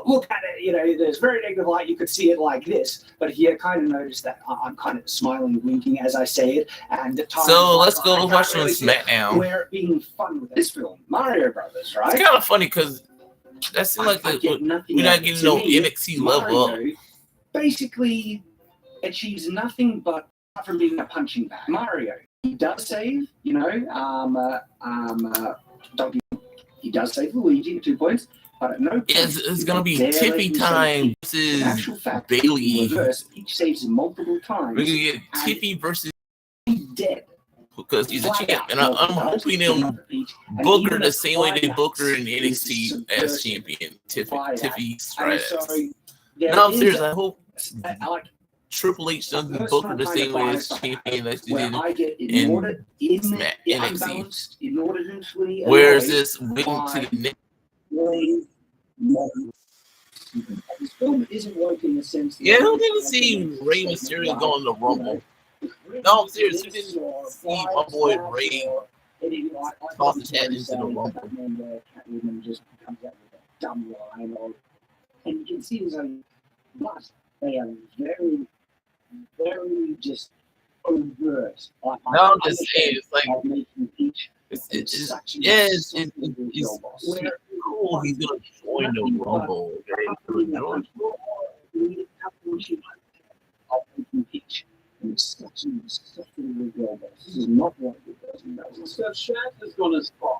look at it, there's very negative light. You could see it like this, but if you kind of notice that I'm kind of smiling, winking as I say it, and so let's go to watch some Smackdown. We're being fun with this film, Mario Brothers, right? It's kind of funny because that seems like we're not getting no NXT level up. Basically achieves nothing but from being a punching bag. Mario, he does save, he does save Luigi at 2 points, but at no point it's going to be Tiffy time versus Bailey. Each saves multiple times. We're going to get Tiffy versus dead. Because he's a champ, and I'm hoping they'll book her the same way they book her in NXT as champion, Tiffy Stratton. No, I'm serious. I hope Triple H doesn't book her the same way as champion as she did in NXT. Whereas this waiting to the next. This film isn't working in the sense. Yeah, who didn't see Rey Mysterio going to Rumble? No, I'm serious. Who didn't see my boy Rey toss his head into the Rumble? Catwoman just comes out with a dumb line, and you can see it's like, but they are very, very just overt. No, I'm just saying, it's like it's cool. He's gonna join the Rumble. This is not what it does. So Shaz has gone as far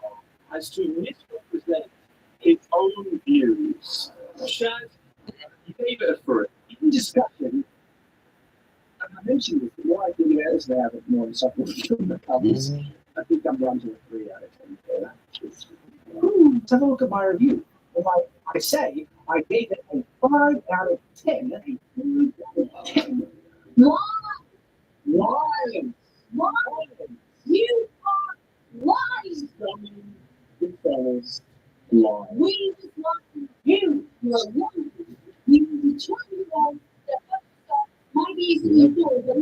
as to misrepresent his own views. Shaz, he gave it a 3. In discussion, and I mentioned this, why I think about this now that more than something from the covers. I think I'm down to a 3 out of 10 for that. Let's have a look at my review. If I say I gave it a 5 out of 10, a 3 out of 10. Lions! You are lies! Goodfellas, lies. We just want you. You are lying. You are trying to might be easily ignored, but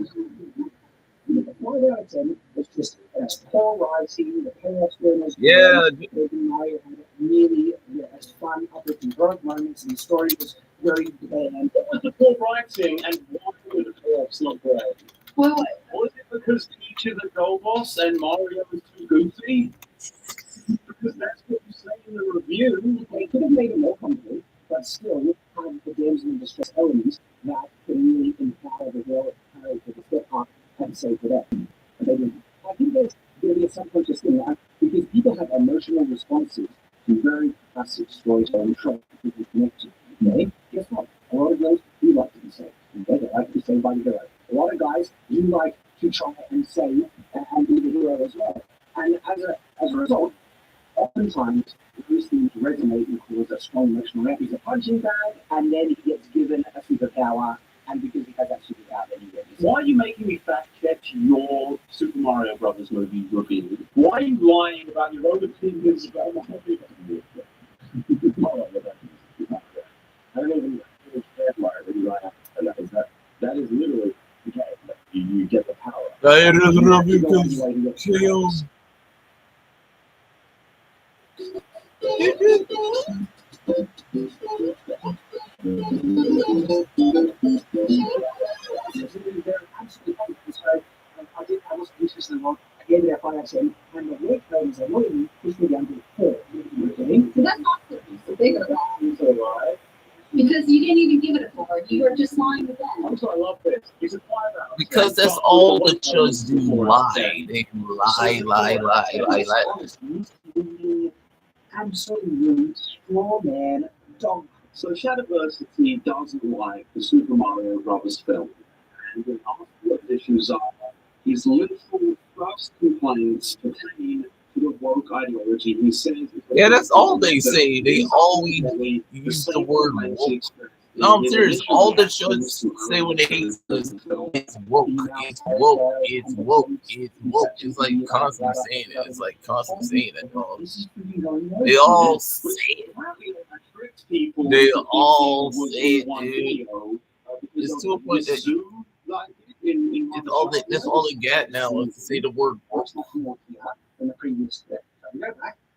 5 out of 10 was just poor writing, the chaos winners. Yeah. Mario had really as fun, uplifting drunk moments, and the story was very bland. What was the poor writing, and why were the co-ops not great? Well, was it because Peach is a goal boss and Mario is too goofy? Because that's what you say in the review. They could have made it more complicated, but still have the damsel in distress elements that can really empower the girl character to step up and save the day. But they didn't. I think there's going to be a subconscious thing because people have emotional responses to very classic storytelling tropes that people connect to. Okay? Guess what? A lot of girls do like to be saved. Okay? They like to be saved by the hero. A lot of guys do like to try and save and be the hero as well. And as a result, oftentimes these things resonate and cause a strong emotional reaction. He's a punching bag, and then he gets given a superpower, and because he has that superpower, then he wins. Why are you making me fact check your Super Mario Brothers movie review? Why are you lying about your own opinions about what movie? I don't even know. That is literally you get the power. I was interested in one. I gave it a 5 out of 10, and the weight claims are not even pushed me down to 4. Okay? So that's not the bigger wrong. Because you didn't even give it a 4. You were just lying with that. Also, I love this. It's a 5 out. Because that's all the judges do. Lie. They lie. Absolute straw man dog. So Shadiversity doesn't like the Super Mario Brothers film. And when asked what the issues are, his literal first complaints pertain to the woke ideology. He says, yeah, that's all they say. They always use the word woke. No, I'm serious. All the judges say when they hate us, it's woke, it's woke, it's woke, it's woke. It's like constantly saying it. It's like constantly saying it. They all say it. They all say it, dude. It's to a point that that's all they get now is to say the word woke.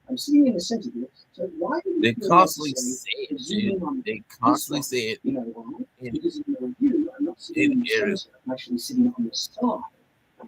I'm seeing in the center here. So why they constantly say it. shit. They constantly say it. You know why? And Because in the review, I'm not sitting in the it- center, I'm actually sitting on the side,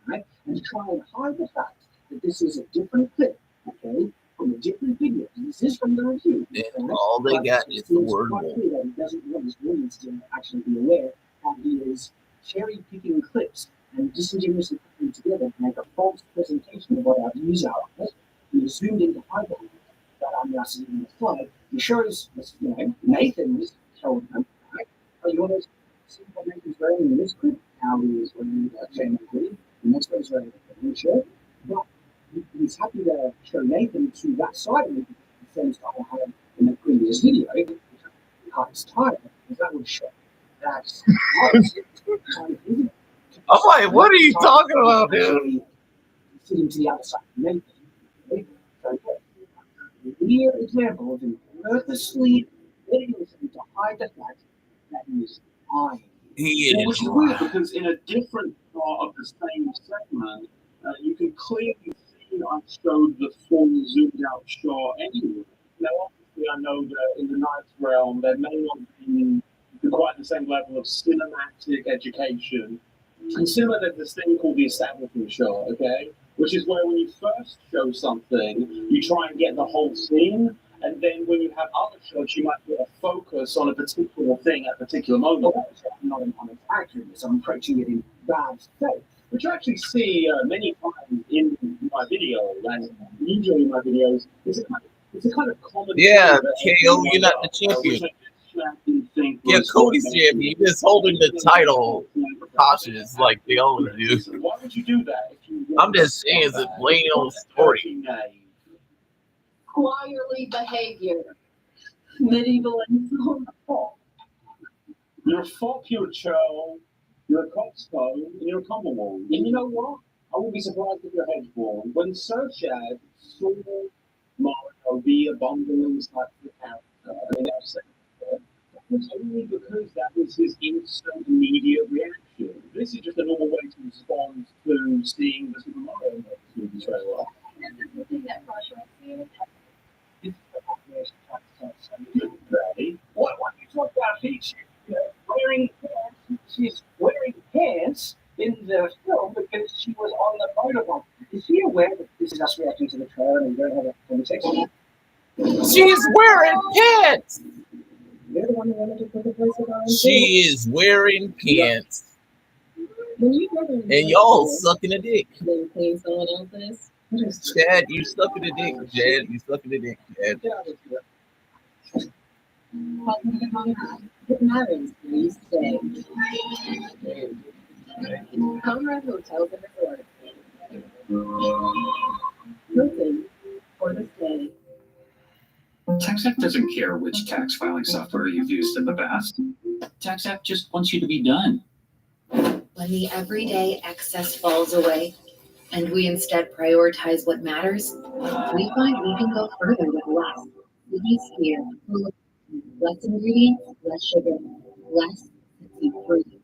right? And try and hide the fact that this is a different clip, okay, from a different video. This is from the review. and right? all they But got is the it's word quite woke. clear that he doesn't want his audience to actually be aware that he is cherry picking clips and disingenuously putting them together to make a false presentation of what our views are on it. He zoomed in to hide that I'm now sitting in the slide. He shows, Nathan was told him, right? Oh, you want to see what Nathan's wearing in this clip? How he is wearing a chain of green, and that's what he's wearing a blue shirt. But he's happy to show Nathan to that side of me because the same style I had in the previous video, which I cut his title, because that would show that's I'm like, what are you talking about, dude? Sitting to the other side of Nathan. So, clear example of him purposely letting himself to hide the fact that he is lying. He Well, is which is weird because in a different part of the same segment, you can clearly see I showed the full zoomed out shot anyway. Now, obviously, I know that in the Knights realm, there may not be quite the same level of cinematic education. In cinema, there's this thing called the establishing shot, okay? Which is where when you first show something, you try and get the whole scene, and then when you have other shots, you might put a focus on a particular thing at a particular moment. I'm not an actor, so I'm approaching it in bad faith. Which you actually see many times in my videos, and usually in my videos, it's a kind of common. Yeah, KO, you're not the champion. Yeah, Cody's champion. You're just holding the title cautious like they always do. Why would you do that? If you I'm just saying it's a plain old story. Squirely behavior. Medieval insult. You're a fop, you're a churl, you're a coxcomb, and you're a commonwealth. And you know what? I wouldn't be surprised if your head's born. When Sir Shad saw Mario be a bumbling type of character, I mean, that was only because that was his instant, immediate reaction. This is just a normal way to respond to seeing the Super Mario movie trailer. This is the thing that frustrates you. What you talk about? She's wearing pants. She's wearing pants in the film because she was on the motorbike. Is she aware that this is us reacting to the trailer and we don't have a conversation? She's wearing pants. You're the one who wanted to put the place on. She is wearing pants. And y'all sucking a dick. Chad, you sucking a dick. Chad, you sucking a dick. Chad. It matters, please say. Conrad Hotels and Resorts. Hilton for the stay. TaxAct doesn't care which tax filing software you've used in the past. TaxAct just wants you to be done. When the everyday excess falls away and we instead prioritize what matters, we find we can go further with less. Ease here, less ingredients, less sugar, less free.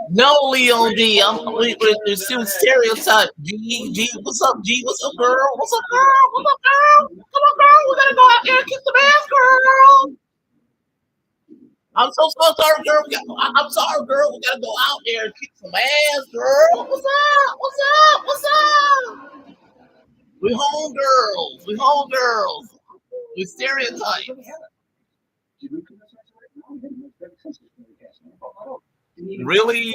No, Leon D. We're still stereotype. G, what's up, G? What's up, girl? What's up, girl? What's up, girl? Come on, girl. We gotta go out there and kick some ass, girl. I'm so sorry, girl. I'm sorry, girl. We gotta go out there and kick some ass, girl. What's up? What's up? What's up? We home girls. We home girls. We stereotype. Really?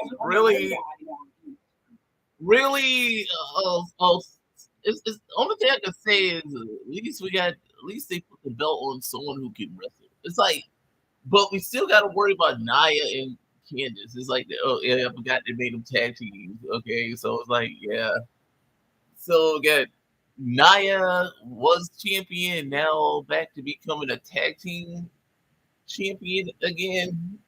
It's the only thing I can say is at least they put the belt on someone who can wrestle. It's like, but we still got to worry about Nia and Candice. It's like, oh yeah, I forgot they made them tag teams. Okay, so it's like, yeah. So we got Nia was champion, now back to becoming a tag team champion again.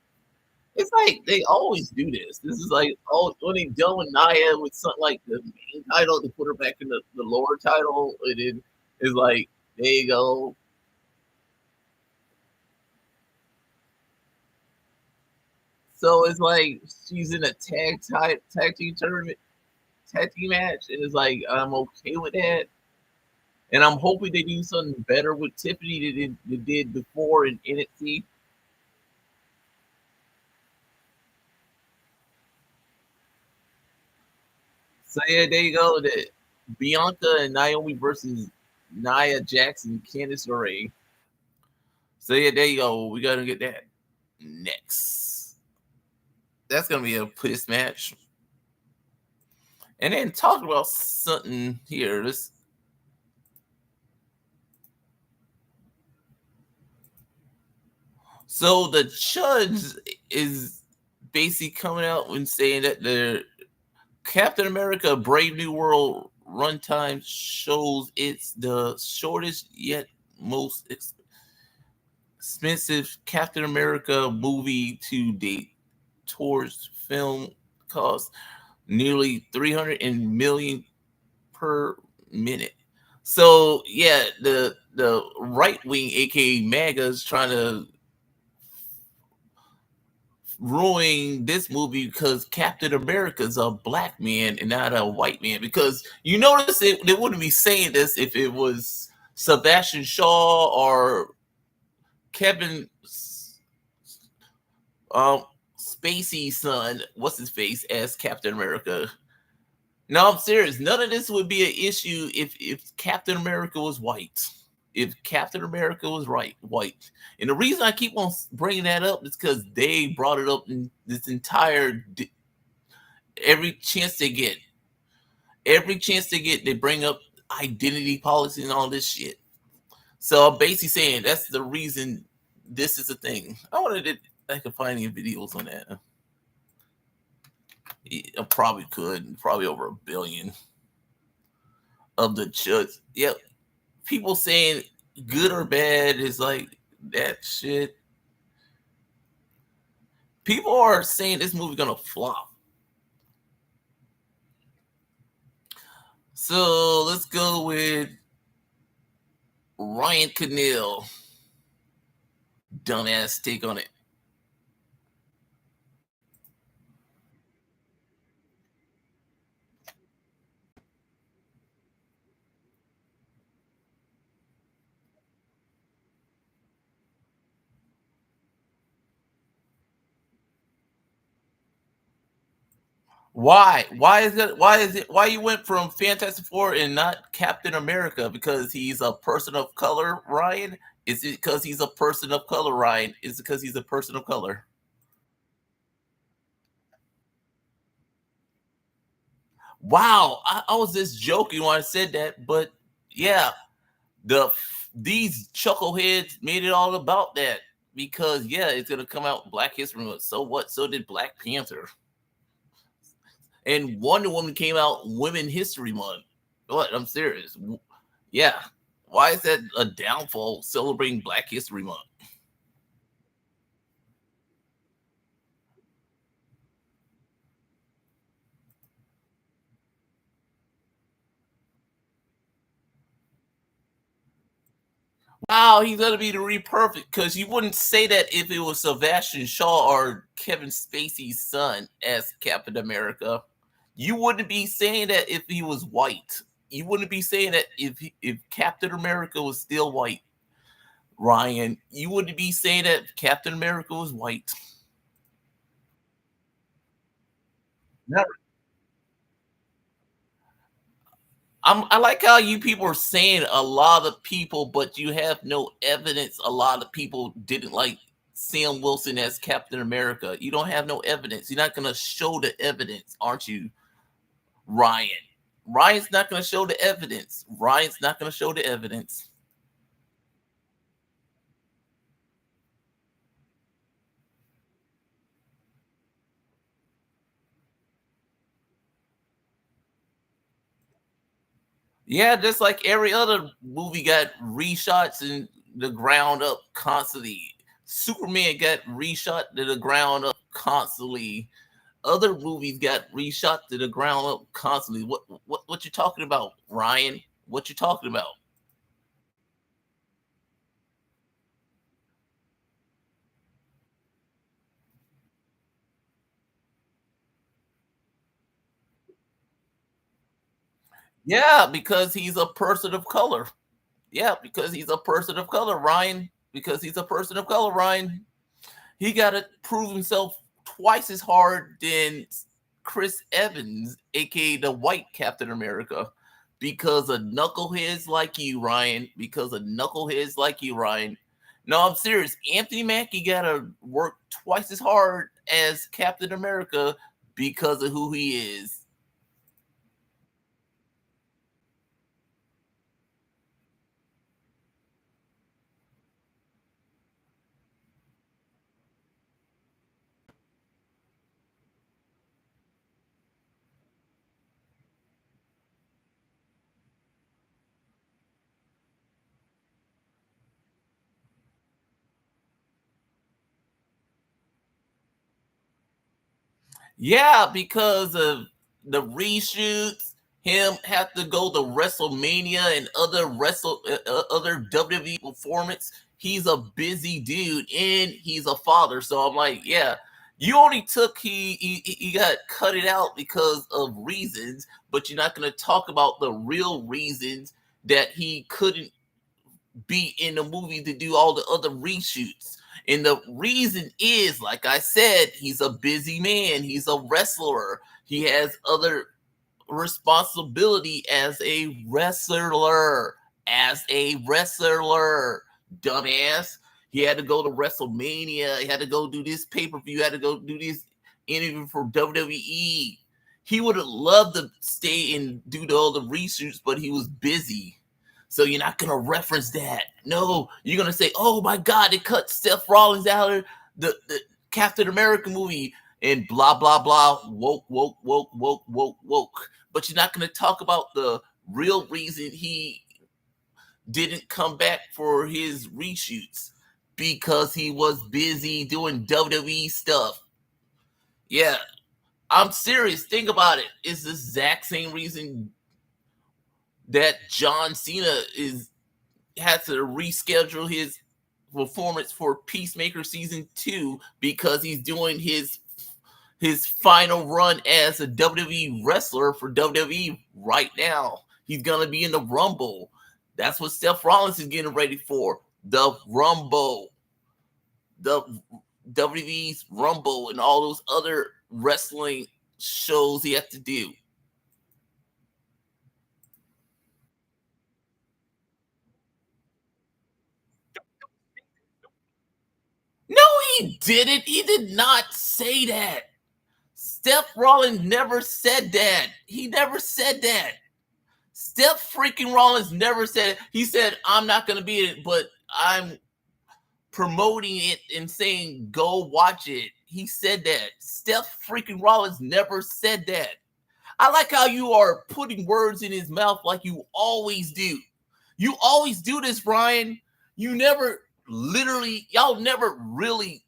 It's like they always do this. This is like when they done with Nia with something like the main title, they put her back in the lower title, and then it's like, there you go. So it's like she's in a tag team tournament, tag team match, and it's like I'm okay with that. And I'm hoping they do something better with Tiffany than they did before in NXT. So yeah, there you go. The Bianca and Naomi versus Nia Jackson, Candice LeRae. So yeah, there you go. We gotta get that next. That's gonna be a piss match. And then talk about something here. Let's So the judge is basically coming out and saying that the Captain America Brave New World runtime shows it's the shortest yet most expensive Captain America movie to date. Towards film cost nearly 300 million per minute. So yeah, the right wing, aka MAGA, is trying to ruining this movie because Captain America is a black man and not a white man. Because you notice they wouldn't be saying this if it was Sebastian Shaw or Kevin um Spacey's son, what's his face, as Captain America. No, I'm serious. None of this would be an issue if Captain America was white. If Captain America was white. And the reason I keep on bringing that up is because they brought it up in this entire every chance they get. Every chance they get, they bring up identity policy and all this shit. So I'm basically saying that's the reason this is a thing. I wanted to I could find any videos on that. I probably could, probably over 1 billion of the judge. Yep, people saying good or bad is like that shit. People are saying this movie gonna flop. So let's go with Ryan Cannell. Dumbass take on it. Why? Why is it? Why is it? Why you went from Fantastic Four and not Captain America? Because he's a person of color, Ryan? Is it because he's a person of color, Ryan? Is it because he's a person of color? Wow, I was just joking when I said that, but yeah, the these chuckleheads made it all about that because yeah, it's gonna come out Black History Month. So what? So did Black Panther, and Wonder Woman came out Women History Month. What? I'm serious. Yeah. Why is that a downfall celebrating Black History Month? Wow, he's gonna be the perfect because you wouldn't say that if it was Sebastian Shaw or Kevin Spacey's son as Captain America. You wouldn't be saying that if he was white. You wouldn't be saying that if Captain America was still white, Ryan. You wouldn't be saying that Captain America was white. I like how you people are saying a lot of people, but you have no evidence. A lot of people didn't like Sam Wilson as Captain America. You don't have no evidence. You're not going to show the evidence, aren't you, Ryan? Ryan's not going to show the evidence. Ryan's not going to show the evidence. Yeah, just like every other movie got reshots in the ground up constantly. Superman got reshot to the ground up constantly. Other movies got reshot to the ground up constantly. What you talking about, Ryan? What you talking about? Yeah, because he's a person of color. Yeah, because he's a person of color, Ryan. Because he's a person of color, Ryan. He got to prove himself twice as hard than Chris Evans, aka the white Captain America, because of knuckleheads like you, Ryan. Because of knuckleheads like you, Ryan. No, I'm serious. Anthony Mackie got to work twice as hard as Captain America because of who he is. Yeah, because of the reshoots, him have to go to WrestleMania and other WWE performance. He's a busy dude and he's a father. So I'm like, yeah, you only took he got cut it out because of reasons, but you're not going to talk about the real reasons that he couldn't be in the movie to do all the other reshoots. And the reason is, like I said, he's a busy man. He's a wrestler. He has other responsibility as a wrestler. As a wrestler, dumbass. He had to go to WrestleMania. He had to go do this pay per view. He had to go do this interview for WWE. He would have loved to stay and do all the reshoots, but he was busy. So you're not gonna reference that. No, you're gonna say, "Oh my God, they cut Seth Rollins out of the Captain America movie," and blah blah blah. Woke, woke, woke, woke, woke, woke. But you're not gonna talk about the real reason he didn't come back for his reshoots because he was busy doing WWE stuff. Yeah, I'm serious. Think about it. It's the exact same reason that John Cena is had to reschedule his performance for Peacemaker season 2 because he's doing his final run as a WWE wrestler for WWE right now. He's gonna be in the Rumble. That's what Seth Rollins is getting ready for. The Rumble. The WWE's Rumble and all those other wrestling shows he has to do. No, he didn't. He did not say that. Steph Rollins never said that. He never said that. Steph freaking Rollins never said it. He said, I'm not going to be it, but I'm promoting it and saying, go watch it. He said that. Steph freaking Rollins never said that. I like how you are putting words in his mouth like you always do. You always do this, Brian. You never y'all never really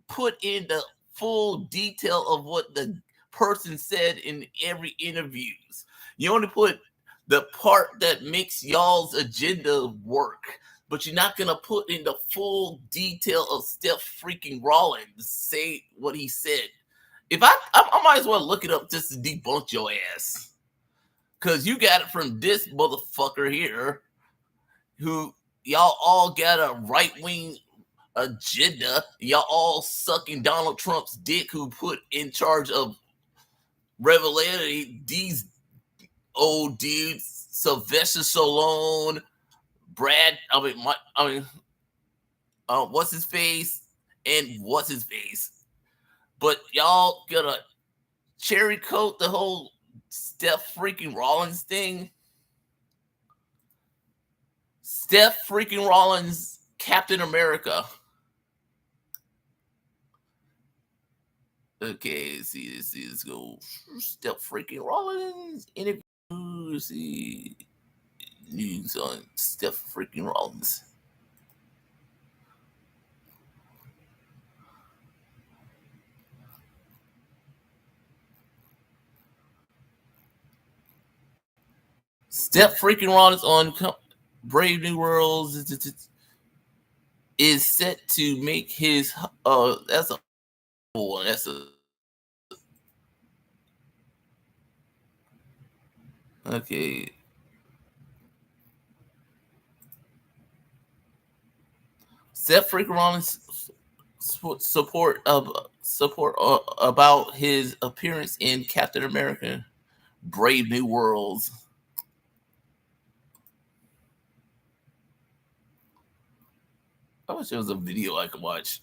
put in the full detail of what the person said in every interviews. You only put the part that makes y'all's agenda work, but you're not gonna put in the full detail of Steph freaking Rollins say what he said. If I might as well look it up just to debunk your ass, cause you got it from this motherfucker here, who y'all all got a right wing agenda. Y'all all sucking Donald Trump's dick, who put in charge of Revelation these old dudes, Sylvester Stallone, what's his face, and what's his face. But y'all gonna cherry coat the whole Steph freaking Rollins thing. Steph freaking Rollins, Captain America. Okay, let's go. Steph freaking Rollins interview. Let's see news on Steph freaking Rollins. Steph freaking Rollins on Brave New Worlds is set to make his that's a one. That's a okay. Seth freaking Rollins support about his appearance in Captain America: Brave New Worlds. I wish there was a video I could watch.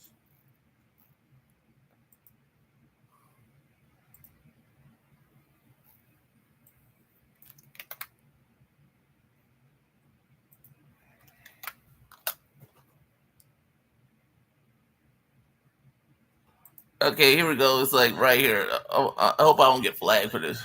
Okay, here we go. It's like right here. I hope I don't get flagged for this.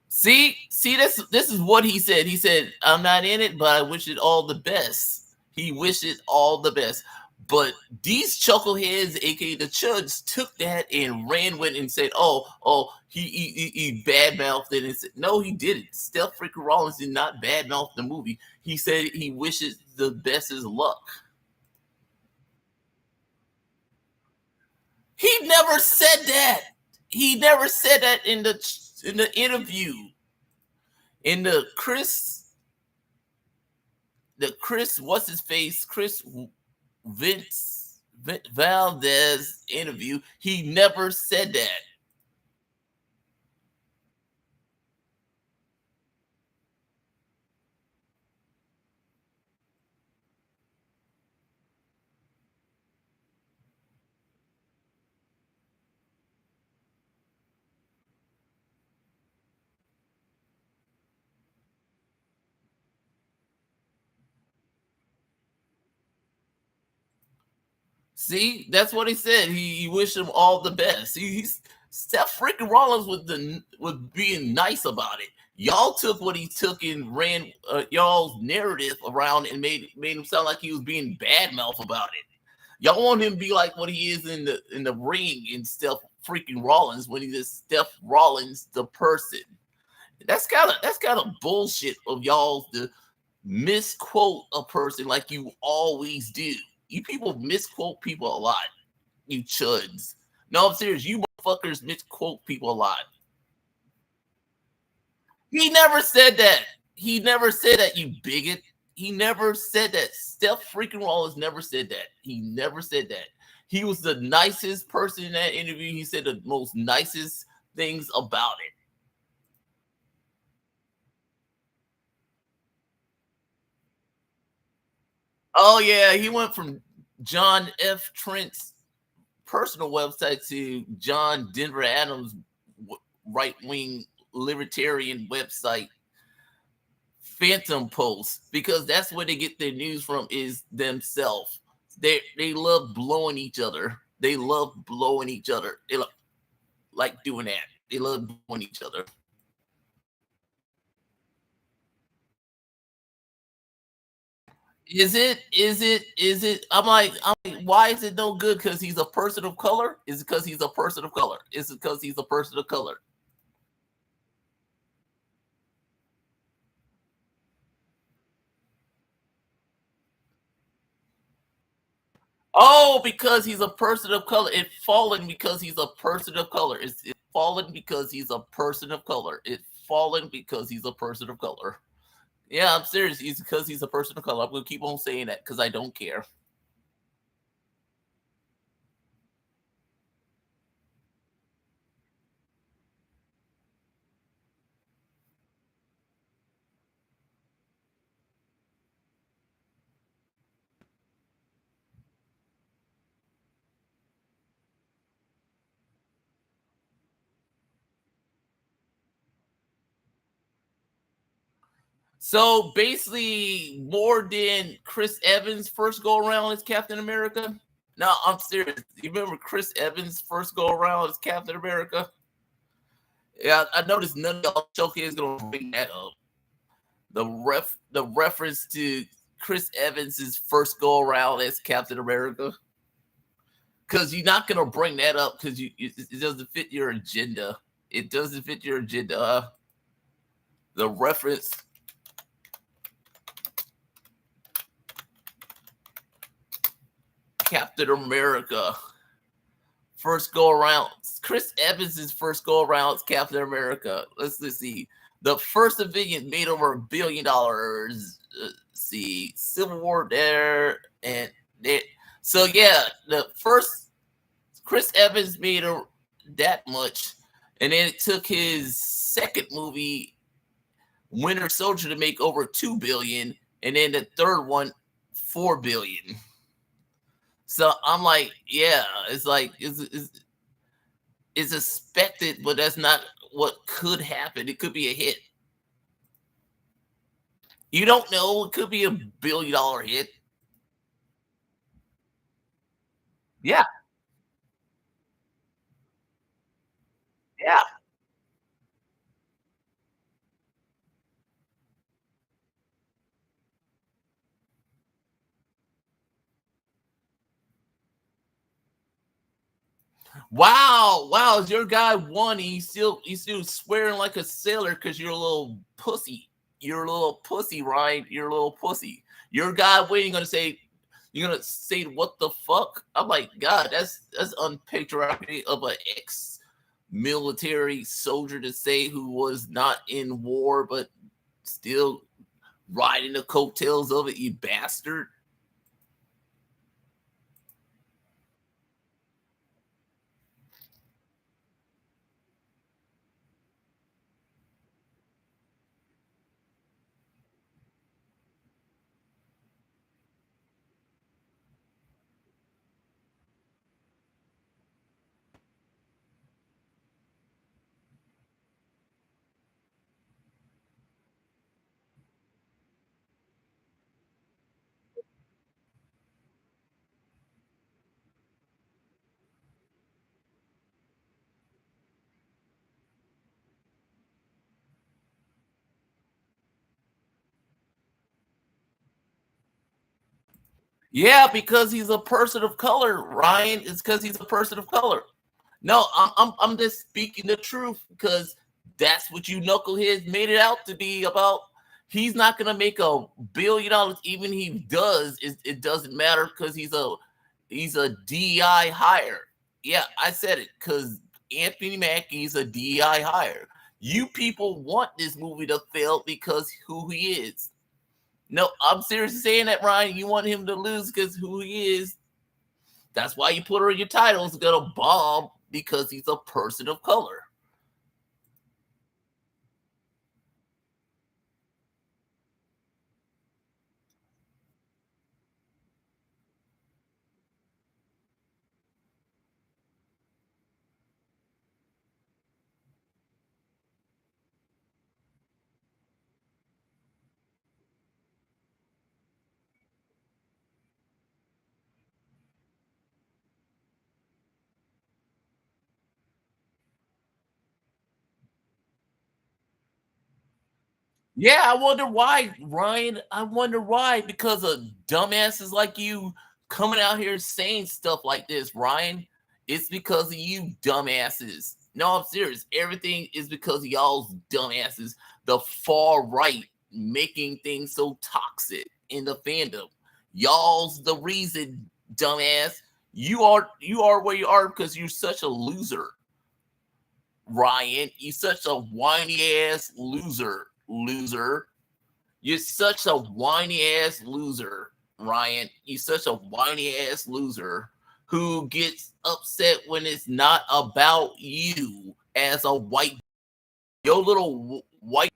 See, this is what he said. He said, "I'm not in it, but I wish it all the best." He wished it all the best. But these chuckleheads, aka the Chuds, took that and ran with it and said, "Oh, he badmouthed it." And said, "No, he didn't. Steph freaking Rollins did not badmouth the movie. He said he wishes the best is luck." He never said that. He never said that in the interview. In the Chris, what's his face? Chris Valdez interview. He never said that. See, that's what he said. He wished him all the best. He's Steph freaking Rollins was being nice about it. Y'all took what he took and ran y'all's narrative around and made him sound like he was being badmouth about it. Y'all want him to be like what he is in the ring in Steph freaking Rollins when he's just Steph Rollins the person. That's kind of bullshit of y'all to misquote a person like you always do. You people misquote people a lot. You chuds. No, I'm serious. You motherfuckers misquote people a lot. He never said that. He never said that, you bigot. He never said that. Steph freaking Rollins never said that. He never said that. He was the nicest person in that interview. He said the most nicest things about it. Oh yeah, he went from John F. Trent's personal website to John Denver Adams' right-wing libertarian website, Phantom Post, because that's where they get their news from, is themselves. They love blowing each other. They love blowing each other. They like doing that. They love blowing each other. Is it? I'm like, why is it no good? Because he's a person of color? Is it because he's a person of color? Is it because he's a person of color? Oh, because he's a person of color. It fallen because he's a person of color. It's fallen because he's a person of color. It fallen because he's a person of color. Yeah, I'm serious. He's because he's a person of color. I'm gonna keep on saying that because I don't care. So basically, more than Chris Evans' first go around as Captain America. No, I'm serious. You remember Chris Evans' first go around as Captain America? Yeah, I noticed none of y'all choking is gonna bring that up. The reference to Chris Evans' first go around as Captain America. Because you're not gonna bring that up because it doesn't fit your agenda. It doesn't fit your agenda. The reference. Captain America first go around. Chris Evans' first go around as Captain America. Let's see. The first Avengers made over $1 billion. See, Civil War there and there. So yeah, the first Chris Evans made that much, and then it took his second movie, Winter Soldier, to make over $2 billion, and then the third one, $4 billion. So I'm like, yeah, it's like it's expected, but that's not what could happen. It could be a hit. You don't know. It could be $1 billion hit. Yeah, yeah. Wow. Your guy won. And he's still swearing like a sailor because you're a little pussy. You're a little pussy, Ryan. You're a little pussy. Your guy waiting you're gonna say what the fuck? I'm like, God, that's unpatriotic of an ex-military soldier to say who was not in war but still riding the coattails of it, you bastard. Yeah, because he's a person of color, Ryan. It's because he's a person of color. No, I'm just speaking the truth because that's what you knuckleheads made it out to be about. He's not gonna make $1 billion, even if he does. It doesn't matter because he's a DEI hire. Yeah, I said it because Anthony Mackie's a DEI hire. You people want this movie to fail because who he is. No, I'm seriously saying that, Ryan. You want him to lose because who he is. That's why you put her in your title. It's gonna bomb because he's a person of color. Yeah, I wonder why, Ryan. I wonder why. Because of dumbasses like you coming out here saying stuff like this, Ryan. It's because of you dumbasses. No, I'm serious. Everything is because of y'all's dumbasses. The far right making things so toxic in the fandom. Y'all's the reason, dumbass. You are where you are because you're such a loser. Ryan, you such a whiny ass loser. You're such a whiny ass loser, Ryan. You're such a whiny ass loser who gets upset when it's not about you as a white. Your little white.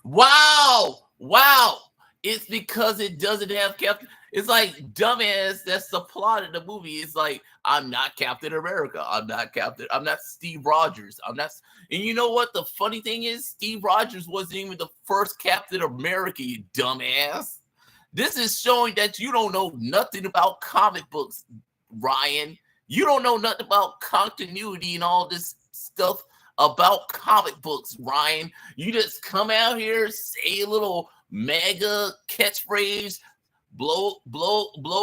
Wow. It's because it doesn't have Captain. It's like dumbass. That's the plot of the movie. It's like I'm not Captain America. I'm not Captain. I'm not Steve Rogers. I'm not. And you know what? The funny thing is, Steve Rogers wasn't even the first Captain America. You dumbass. This is showing that you don't know nothing about comic books, Ryan. You don't know nothing about continuity and all this stuff about comic books, Ryan. You just come out here, say a little mega catchphrase, blow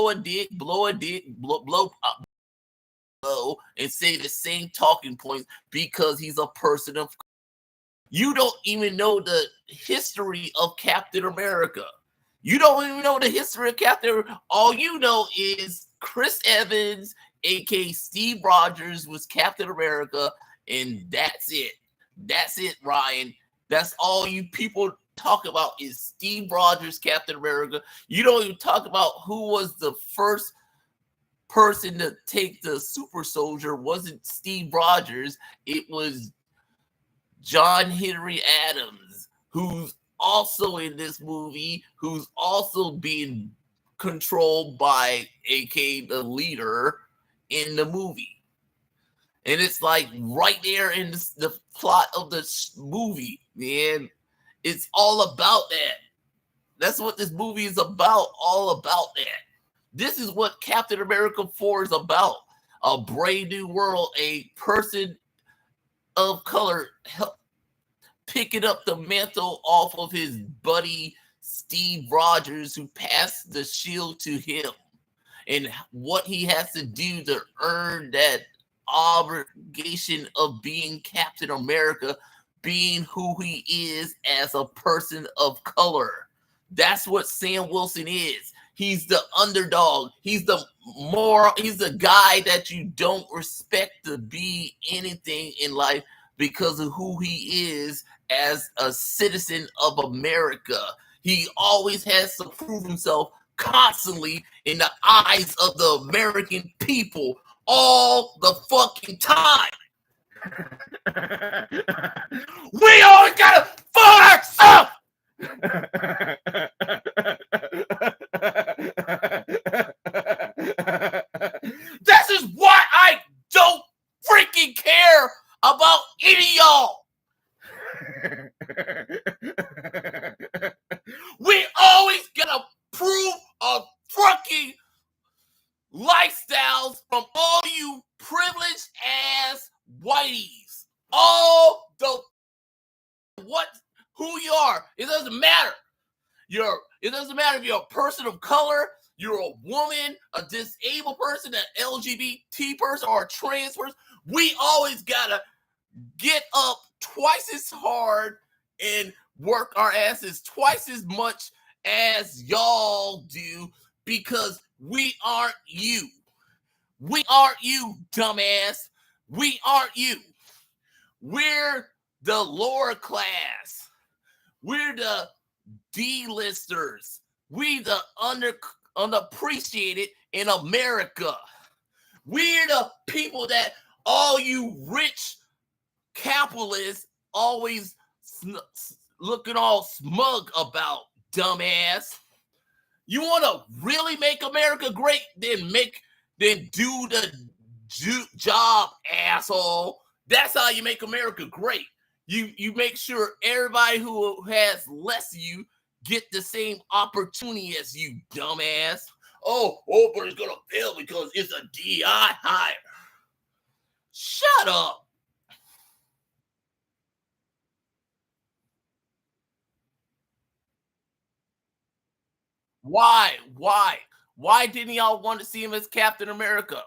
a dick, blow, and say the same talking points because he's a person of. You don't even know the history of Captain America. You don't even know the history of Captain. All you know is Chris Evans, aka Steve Rogers, was Captain America, and that's it. That's it, Ryan. That's all you people talk about is Steve Rogers, Captain America. You don't even talk about who was the first person to take the super soldier. Wasn't Steve Rogers. It was John Henry Adams, who's also in this movie, who's also being controlled by aka the leader in the movie. And it's like right there in the plot of the movie, man. It's all about that. That's what this movie is about, all about that. This is what Captain America 4 is about. A brave new world, a person of color picking up the mantle off of his buddy Steve Rogers, who passed the shield to him, and what he has to do to earn that obligation of being Captain America, being who he is as a person of color. That's what Sam Wilson is. He's the underdog. He's the guy that you don't respect to be anything in life because of who he is as a citizen of America. He always has to prove himself constantly in the eyes of the American people all the fucking time. We always gotta fuck ourselves. This is why I don't freaking care about any of y'all. We always gotta prove a fucking lifestyles from all you privileged ass whiteys. All the who you are. It doesn't matter. It doesn't matter if you're a person of color, you're a woman, a disabled person, an LGBT person, or a trans person. We always gotta get up twice as hard and work our asses twice as much as y'all do because we aren't you. We aren't you, dumbass. We aren't you. We're the lower class. We're the D-listers. We the unappreciated in America. We're the people that all you rich capitalists always looking all smug about, dumbass. You want to really make America great? Then do the job, asshole. That's how you make America great. You make sure everybody who has less of you get the same opportunity as you, dumbass. Oh, but it's gonna fail because it's a DI hire. Shut up. Why? Why didn't y'all want to see him as Captain America?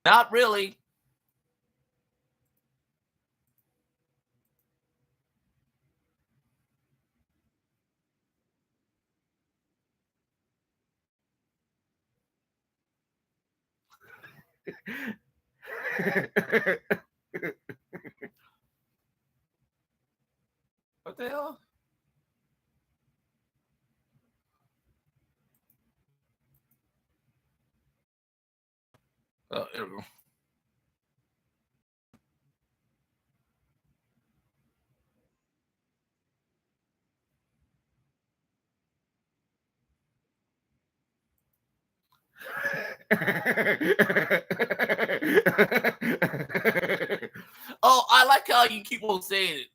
Not really. What the hell? Oh, there we go. Oh, I like how you keep on saying it.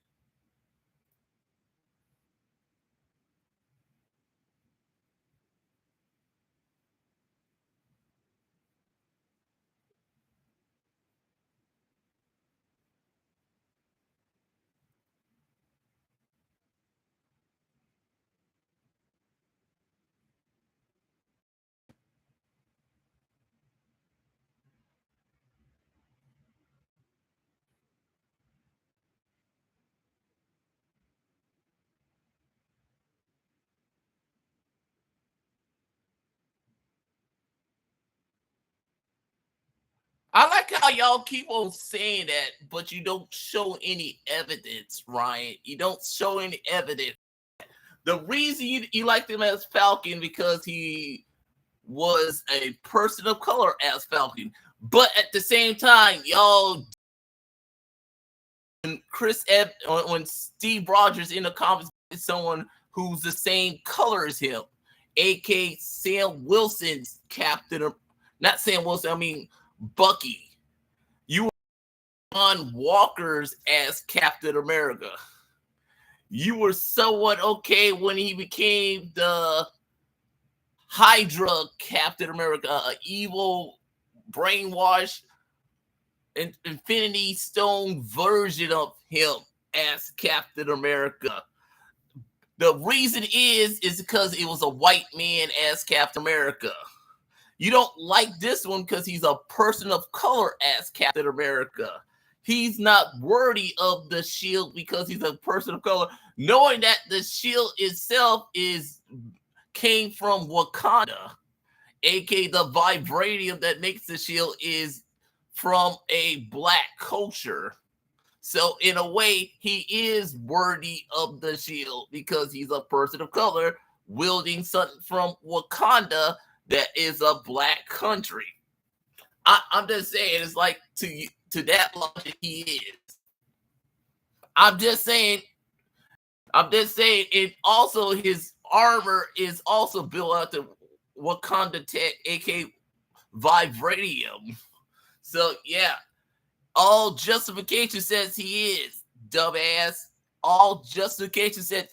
I like how y'all keep on saying that, but you don't show any evidence, Ryan. You don't show any evidence. The reason you liked him as Falcon because he was a person of color as Falcon. But at the same time, y'all, when Steve Rogers in the comics is someone who's the same color as him, aka Sam Wilson's Captain, not Sam Wilson, I mean Bucky. You were on Walker's as Captain America. You were somewhat okay when he became the Hydra Captain America, an evil, brainwashed, Infinity Stone version of him as Captain America. The reason is because it was a white man as Captain America. You don't like this one because he's a person of color as Captain America. He's not worthy of the shield because he's a person of color, knowing that the shield itself came from Wakanda, aka the vibranium that makes the shield is from a black culture. So in a way, he is worthy of the shield because he's a person of color wielding something from Wakanda that is a black country. I'm just saying, it's like to that logic he is. I'm just saying, and also his armor is also built out to Wakanda tech, aka vibranium. So yeah, all justification says he is, dumbass. All justification says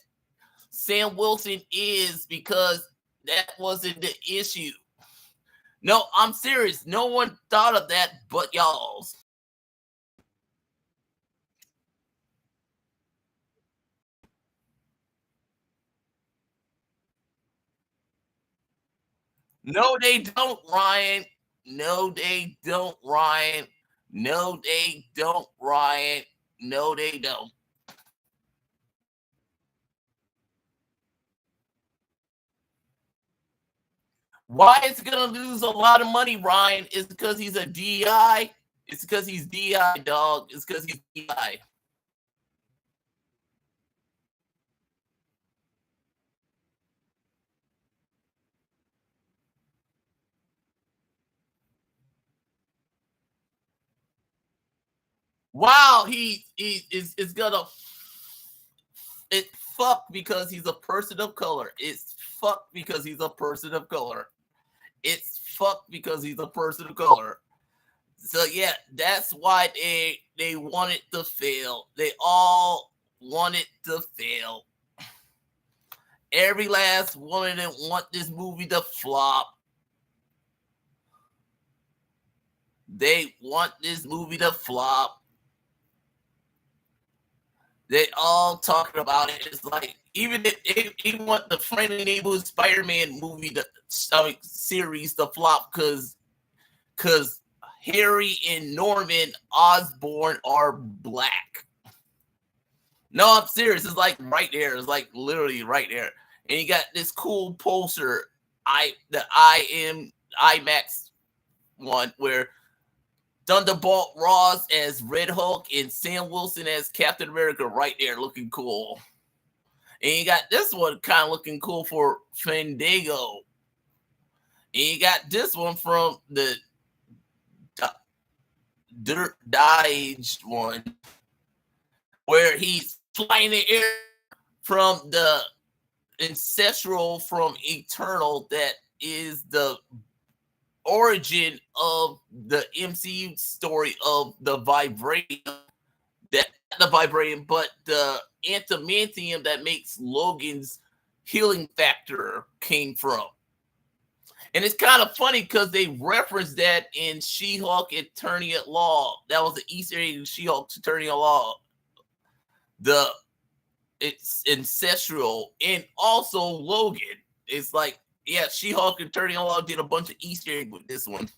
Sam Wilson is because that wasn't the issue. No, I'm serious. No one thought of that but y'all's. No, they don't, Ryan. No, they don't, Ryan. No, they don't, Ryan. No, they don't. Why it's gonna lose a lot of money, Ryan? Is because he's a DI. It's because he's DI, dog. It's because he's DI. Wow, he is gonna it fuck because he's a person of color. It's fuck because he's a person of color. It's fuck because he's a person of color. So yeah, that's why they wanted to fail. They all wanted to fail. Every last one of them want this movie to flop. They want this movie to flop. They all talking about it. It's like even want the friendly neighborhood Spider-Man movie series to flop because Harry and Norman Osborn are black. No, I'm serious. It's like right there. It's like literally right there. And you got this cool poster, the IMAX one where Thunderbolt Ross as Red Hulk and Sam Wilson as Captain America right there looking cool. And you got this one kind of looking cool for Fandango. And you got this one from the Dirt Dodge one where he's flying in the air from the ancestral from Eternal that is the origin of the MCU story of the vibranium, but the antimantium that makes Logan's healing factor came from. And it's kind of funny because they referenced that in She-Hulk Attorney at Law. That was the Easter egg in She-Hulk Attorney at Law. It's ancestral, and also Logan. It's like, yeah, She-Hulk Attorney at Law did a bunch of Easter eggs with this one.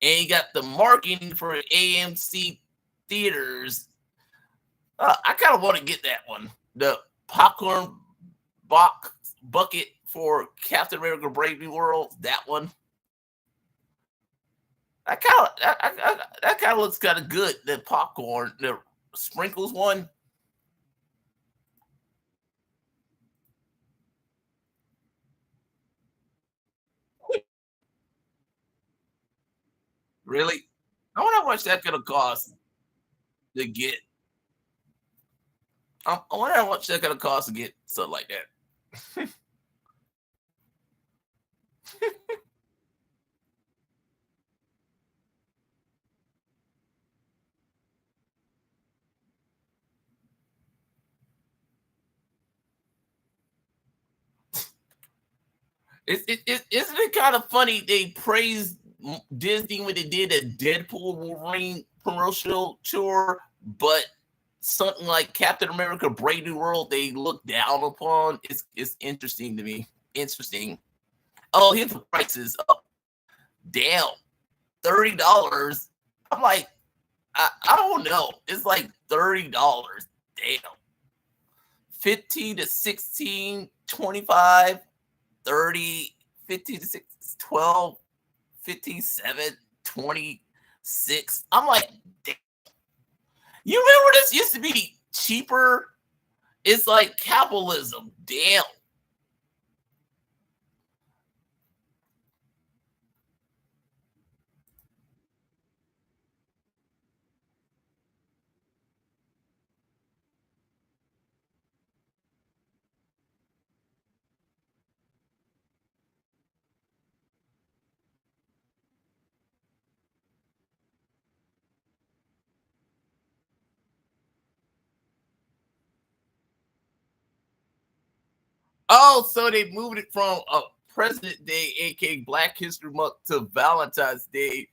And you got the marketing for AMC theaters. I kind of want to get that one. The popcorn bucket for Captain America Brave New World. That one. That kind of looks kind of good. The popcorn, the sprinkles one. Really? I wonder how much that gonna cost to get. I wonder how much that gonna cost to get something like that. Isn't it kind of funny they praised Disney when they did a Deadpool Wolverine promotional tour, but something like Captain America Brave New World they look down upon. It's interesting to me. Interesting. Oh, here's the prices. Oh, damn, $30. I'm like, I don't know. It's like $30. Damn. 15 to 16, 25, 30, 15 to 6, 12, 57, 26. I'm like, damn. You remember this used to be cheaper? It's like capitalism. Damn. Oh, so they moved it from a President Day, aka Black History Month, to Valentine's Day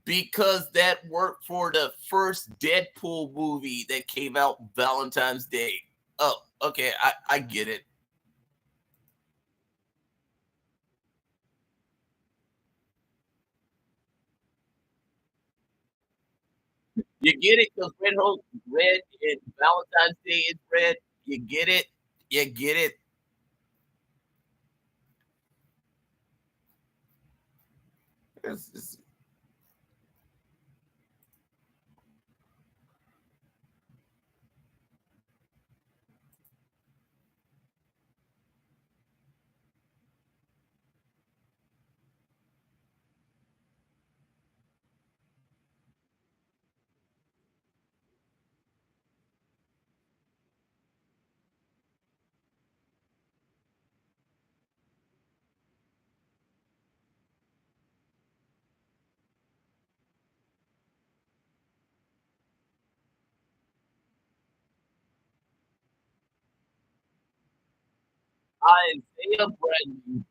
because that worked for the first Deadpool movie that came out Valentine's Day. Oh, okay, I get it. You get it because Red Hook is red and Valentine's Day is red. You get it. You get it. It's Isaiah Bradley.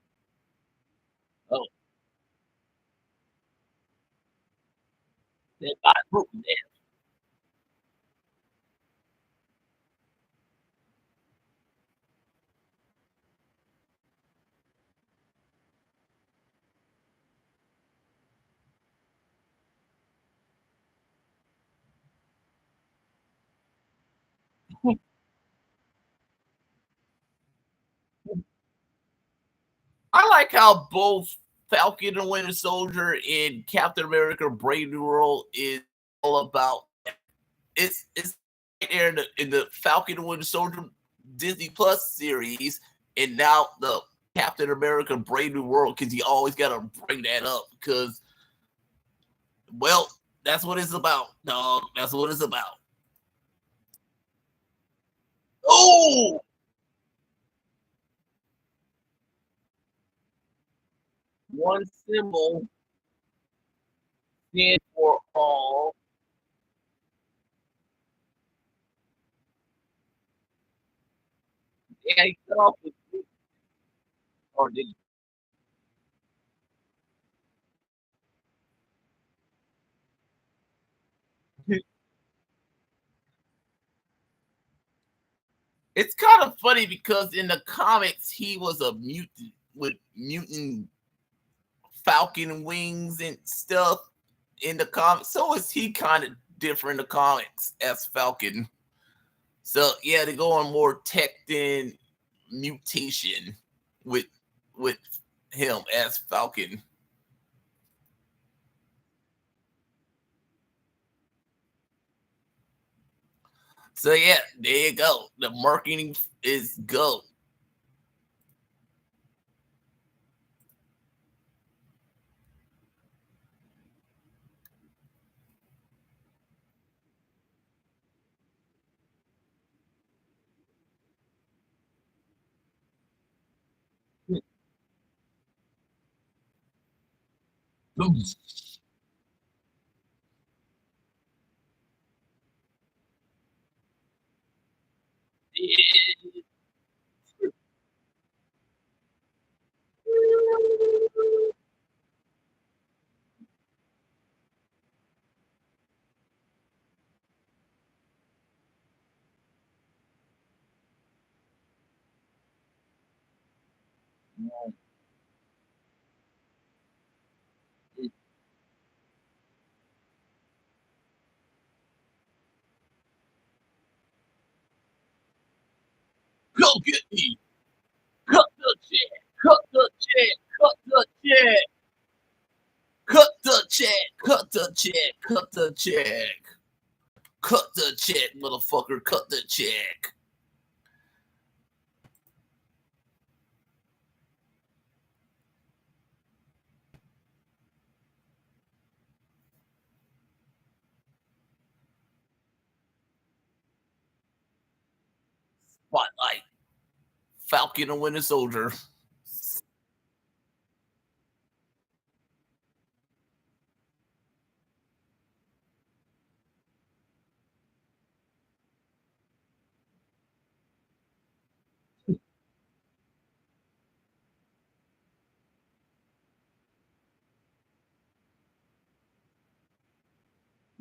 Oh, that got broken. I like how both Falcon and Winter Soldier and Captain America Brave New World is all about. It's right there in the Falcon and Winter Soldier Disney Plus series, and now the Captain America Brave New World because you always got to bring that up because well that's what it's about, dog. That's what it's about. Oh, one symbol stands for all. Yeah, he cut off the or did he? It's kind of funny because in the comics he was a mutant with mutant falcon wings and stuff in the comics. So is he kind of different in the comics as Falcon. So yeah, they go on more tech than mutation with with him as Falcon. So yeah, there you go. The marketing is go. Go get me. Cut the check. Cut the check. Cut the check. Cut the check. Cut the check. Cut the check. Cut the check, motherfucker. Cut the check. Spotlight. Falcon and Winter Soldier.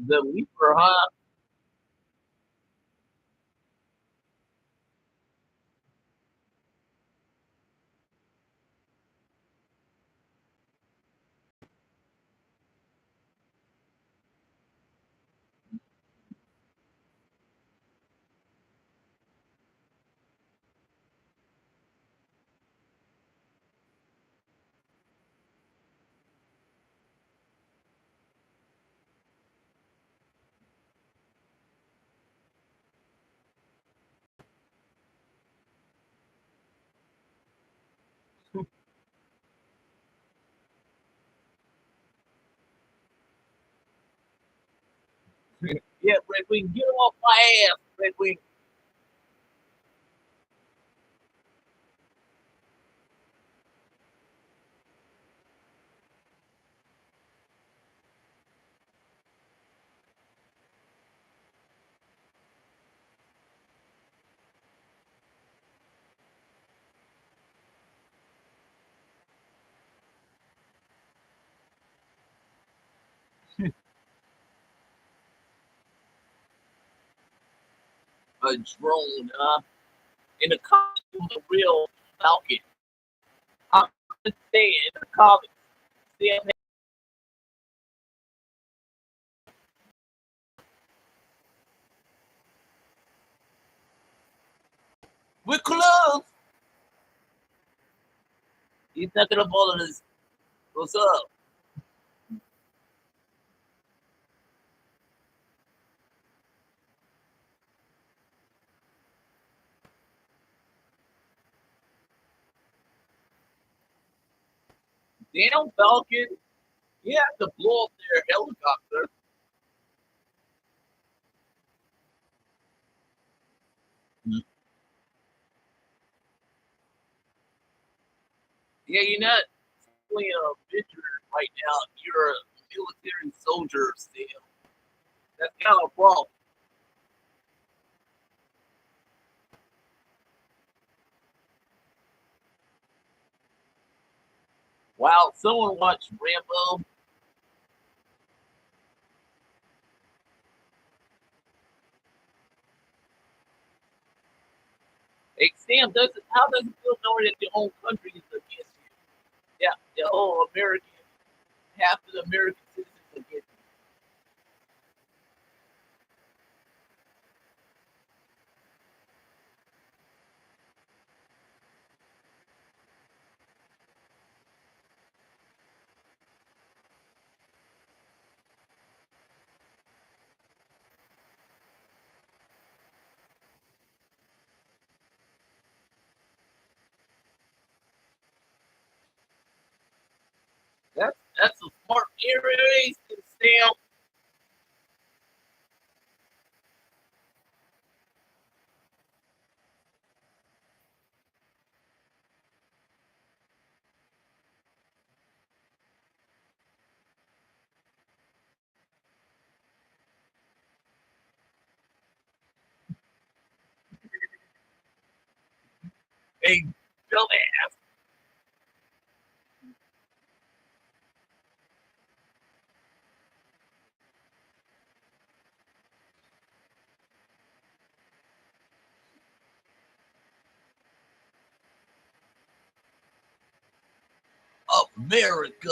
The Leaper, huh? Yeah, Red Wing, get off my ass, Red Wing. A drone, huh? In the comics, a real Falcon. I'm saying in the comics, Sam, we're close. He's not gonna bother us. What's up? Damn Falcon. You have to blow up their helicopter. Yeah, you're not only a veteran right now. You're a military soldier still. That's kind of a problem. Wow, someone watched Rambo. Hey, Sam, how does it feel knowing that your own country is against you? Yeah, the whole American, half of the American citizens against you. That's a smart erase, Sam. Hey, dumbass. America.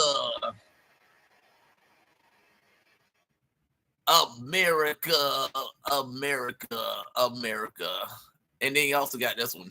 America. America. America. And then you also got this one.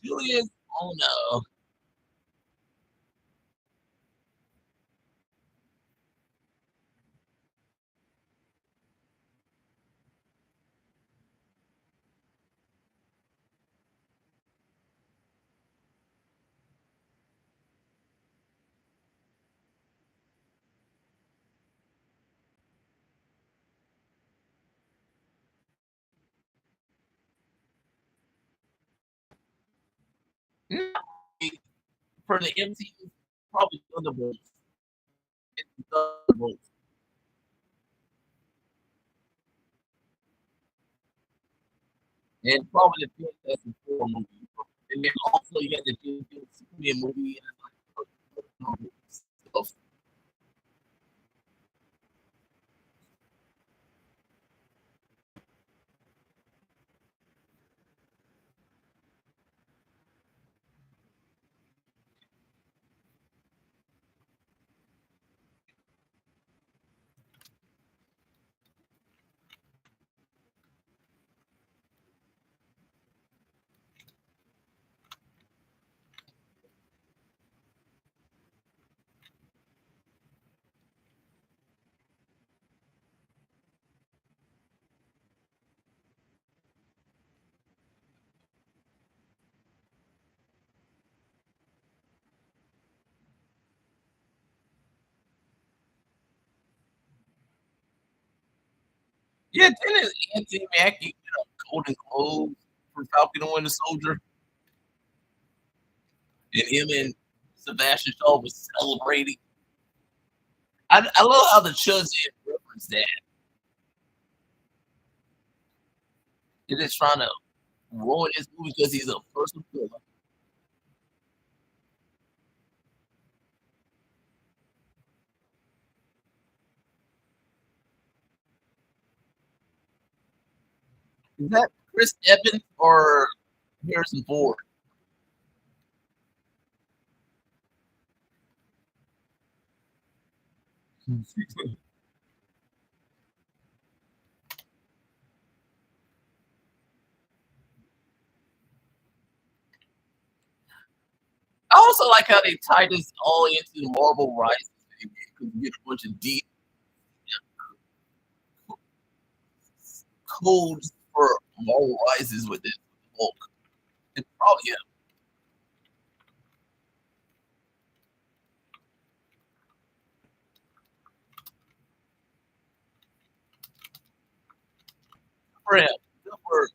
Julius, oh no. For the MCs, probably Thunderbolts. Thunderbolts. And probably the Fantastic Four movie. And then also you got the Superman movie and like stuff. Yeah, didn't Anthony Mackie get a Golden Globe for Falcon and Winter Soldier? And him and Sebastian Shaw was celebrating. I love how the Chuds reference that. They're just trying to ruin his movie because he's a person killer. Is that Chris Evans or Harrison Ford? I also like how they tied this all into the Marvel Rise because you get a bunch of deep codes for Marvel Rises with this book. It's probably yeah, for him. Good for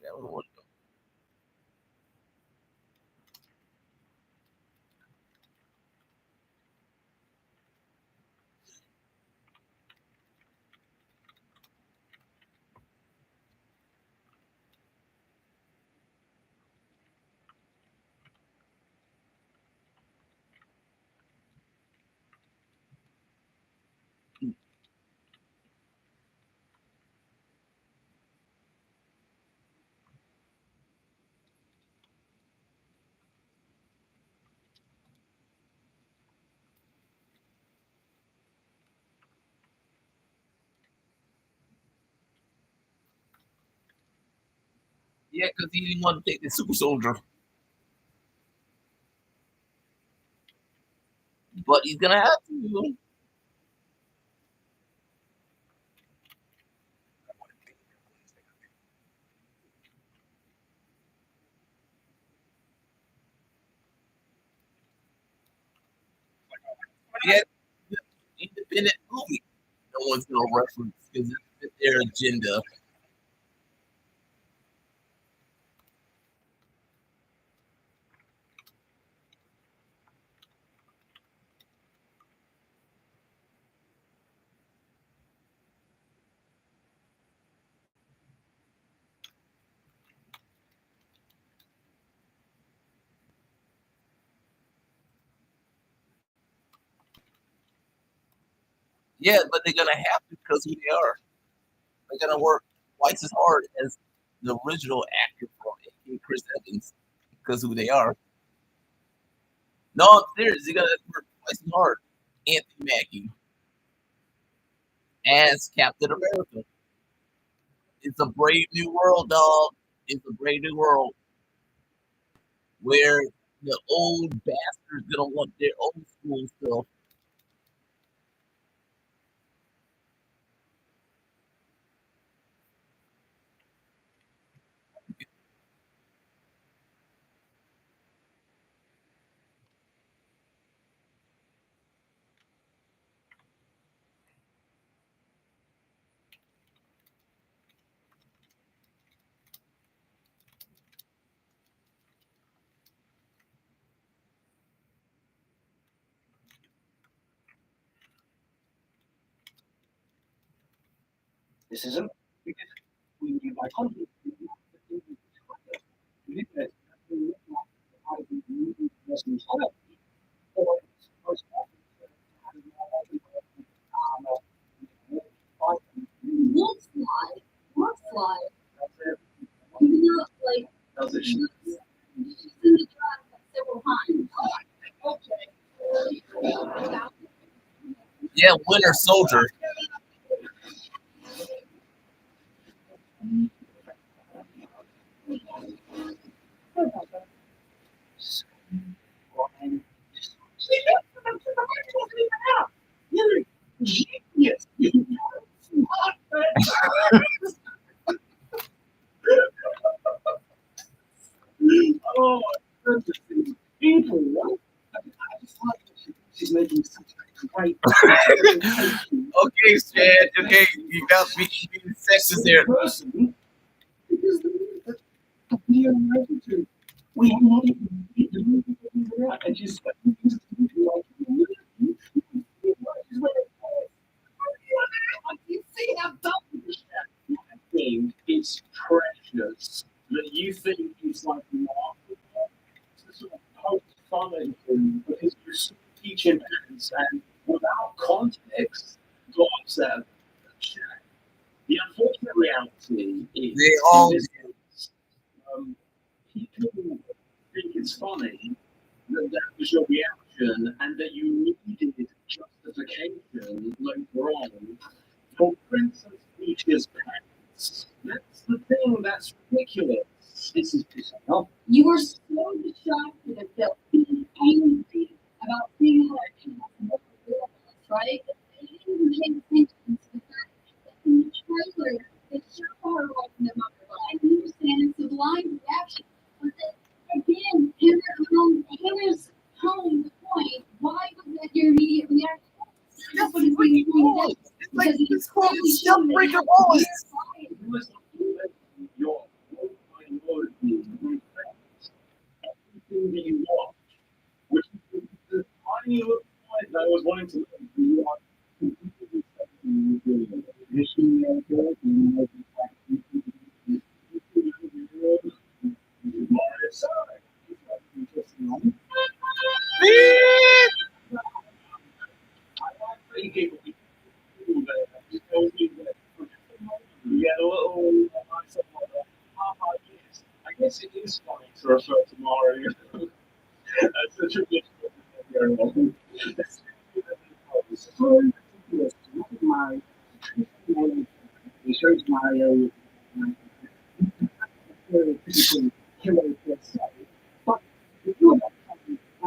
that one. Yeah, because he didn't want to take the super soldier. But he's gonna have to. Yeah, independent movie. No one's gonna reference because it's their agenda. Yeah, but they're gonna have to because who they are. They're gonna work twice as hard as the original actor from aka Chris Evans because who they are. No, I'm serious. They're gonna work twice as hard. Anthony Mackie as Captain America. It's a brave new world, dog. It's a brave new world where the old bastards gonna want their old school stuff. This isn't because we need my content. Looks like, even though like Does it? she's in the drive several times. Yeah, Winter Soldier. Genius. Oh, goodness. People, right? I just like she's making such a great. Okay, Stan. Okay, you got me being sexist there. Person, because the beer and residue. We have not even beat the movie that and she's like, she's you see how dumb this shit. I think it's precious that you think it's like laughable. It's sort of poke fun at him because you're teaching parents and without context, go upset about that shit. The unfortunate reality is They all people think it's funny that was your reaction and that you needed justification later on for Princess Peach's pants. That's the thing that's ridiculous. This is just enough. You were so shocked that felt angry about seeing how it came out, right? They didn't even pay attention to the fact that in the trailer, they showed her walking them up. I understand it's a blind reaction, but then again, Hannah's home the point. Why was that your immediate reaction? That's what it's being pointed out. It's like this quote stuff breaker bullets. You listen to your minority everything that you watch, which is the tiny little point that I was wanting to you are completely I guess it is funny to refer to Mario as a traditional. So ridiculous. Look at Mario. He shows Mario. stereotypically heroic, let's say. But if you were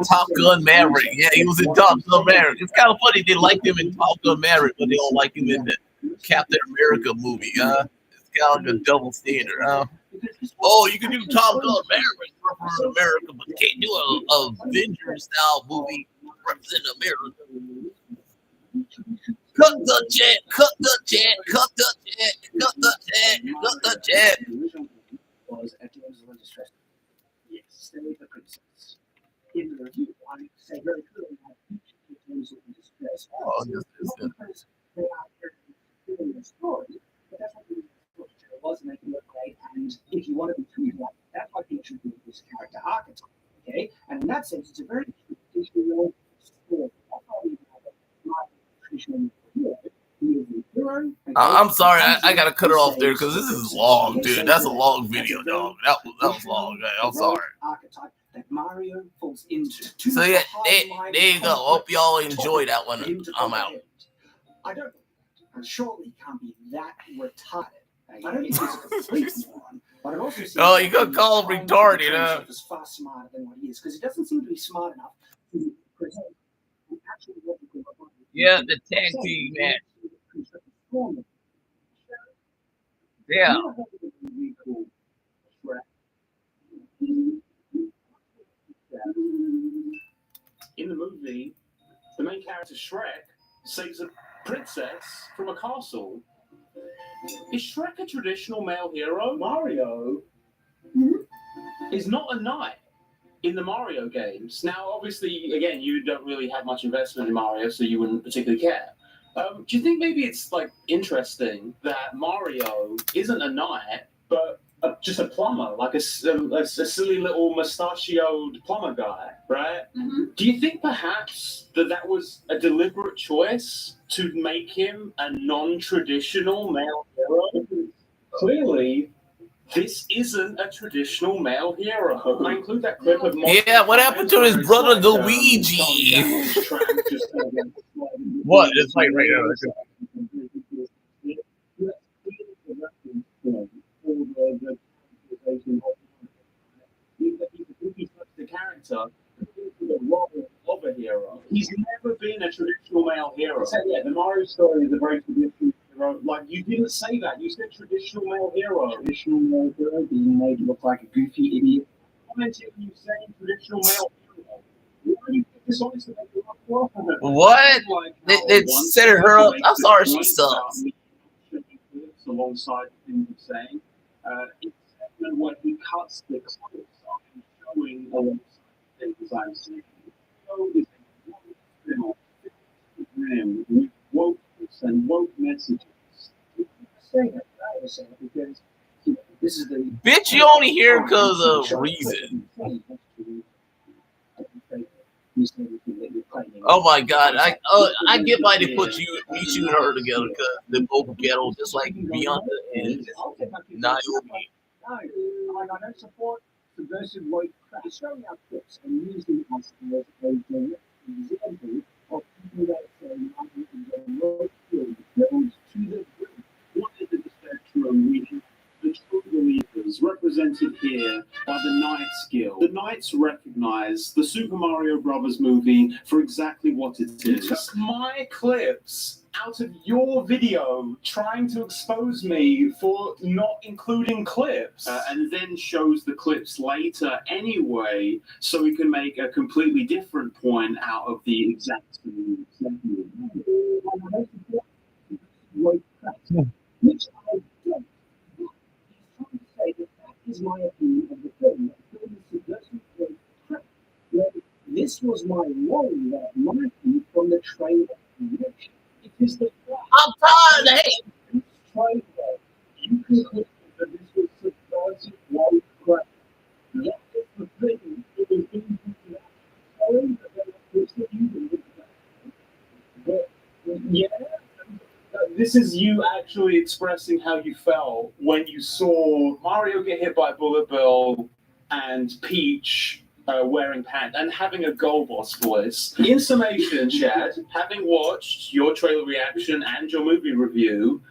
Top Gun Maverick. Yeah, he was in Top Gun Maverick. It's kind of funny they liked him in Top Gun Maverick, but they don't like him in the Captain America movie. It's kind of like a double standard. Oh, you can do Top Gun Maverick represent America, but you can't do a Avengers style movie represent America. Cut the check, cut the check, cut the check, cut the check, cut the check. Was at James in distress. Yes, stay the princess. In the review, I say very clearly that each James in distress. Oh, this is not because they are very the story, but that's what the story was, and they can look great. And if you want to be true to that, that's what they should be this character archetype. Okay, and in that sense, it's a very traditional story. That's why we have a traditional hero. I'm sorry, I gotta cut her off there because this is long, dude. That's a long video, dog. That was long. I'm sorry. So yeah, there you go. Hope y'all enjoy that one. I'm out. I don't know. Surely he can't be that retarded. I don't think he's a complete moron, but it also seems oh, you gonna call him retarded, huh? He's far smarter than what he is, because he doesn't seem to be smart enough to present an actual logical. Yeah, the tag team match. Yeah. In the movie, the main character Shrek saves a princess from a castle. Is Shrek a traditional male hero? Mario is not a knight in the Mario games. Now, obviously, again, you don't really have much investment in Mario, so you wouldn't particularly care. Do you think maybe it's like interesting that Mario isn't a knight, but just a plumber, like a silly little mustachioed plumber guy, right? Mm-hmm. Do you think perhaps that was a deliberate choice to make him a non-traditional male hero? Clearly, this isn't a traditional male hero. I include that clip of yeah, what happened to his brother Luigi? What? It's like right now. The character of a hero. He's never been a traditional male hero. So, yeah, the Mario story is a very traditional hero. Like, you didn't say that. You said traditional male hero. Traditional male hero being made to look like a goofy idiot. Commenting you saying traditional male hero. Why do you think this always make you look what? They set her up. I'm sorry, she sucks. Alongside the things you're saying, it's where he cuts the clips off and showing alongside things I'm saying. So is a with wokeness and woke messages. Because this is the bitch, you only hear because of reason. Oh my god, I get why they put you and her together because they're both ghetto, just like Bianca and Naomi. No, I don't support subversive woke crap. Showing our clips and using us as a direct example of people that say nothing in the woke field build to the group. What is the spectrum? We have the true believers represented here by the Knights Guild. The Knights recognize the Super Mario Brothers movie for exactly what it is. You took my clips out of your video trying to expose me for not including clips, and then shows the clips later anyway, so we can make a completely different point out of the exact same segment. Which I don't. He's trying to say that is my opinion of the film. The film is subversive woke crap. This was my role that might be from the trailer connection. Because the I'm tired of hate. This trailer, you concluded that this was subversive woke crap. Yet it's the thing, it was in the story that they were pushing you. But yeah. This is you actually expressing how you felt when you saw Mario get hit by Bullet Bill and Peach wearing pants and having a Gold Boss voice. In summation, Chad, having watched your trailer reaction and your movie review,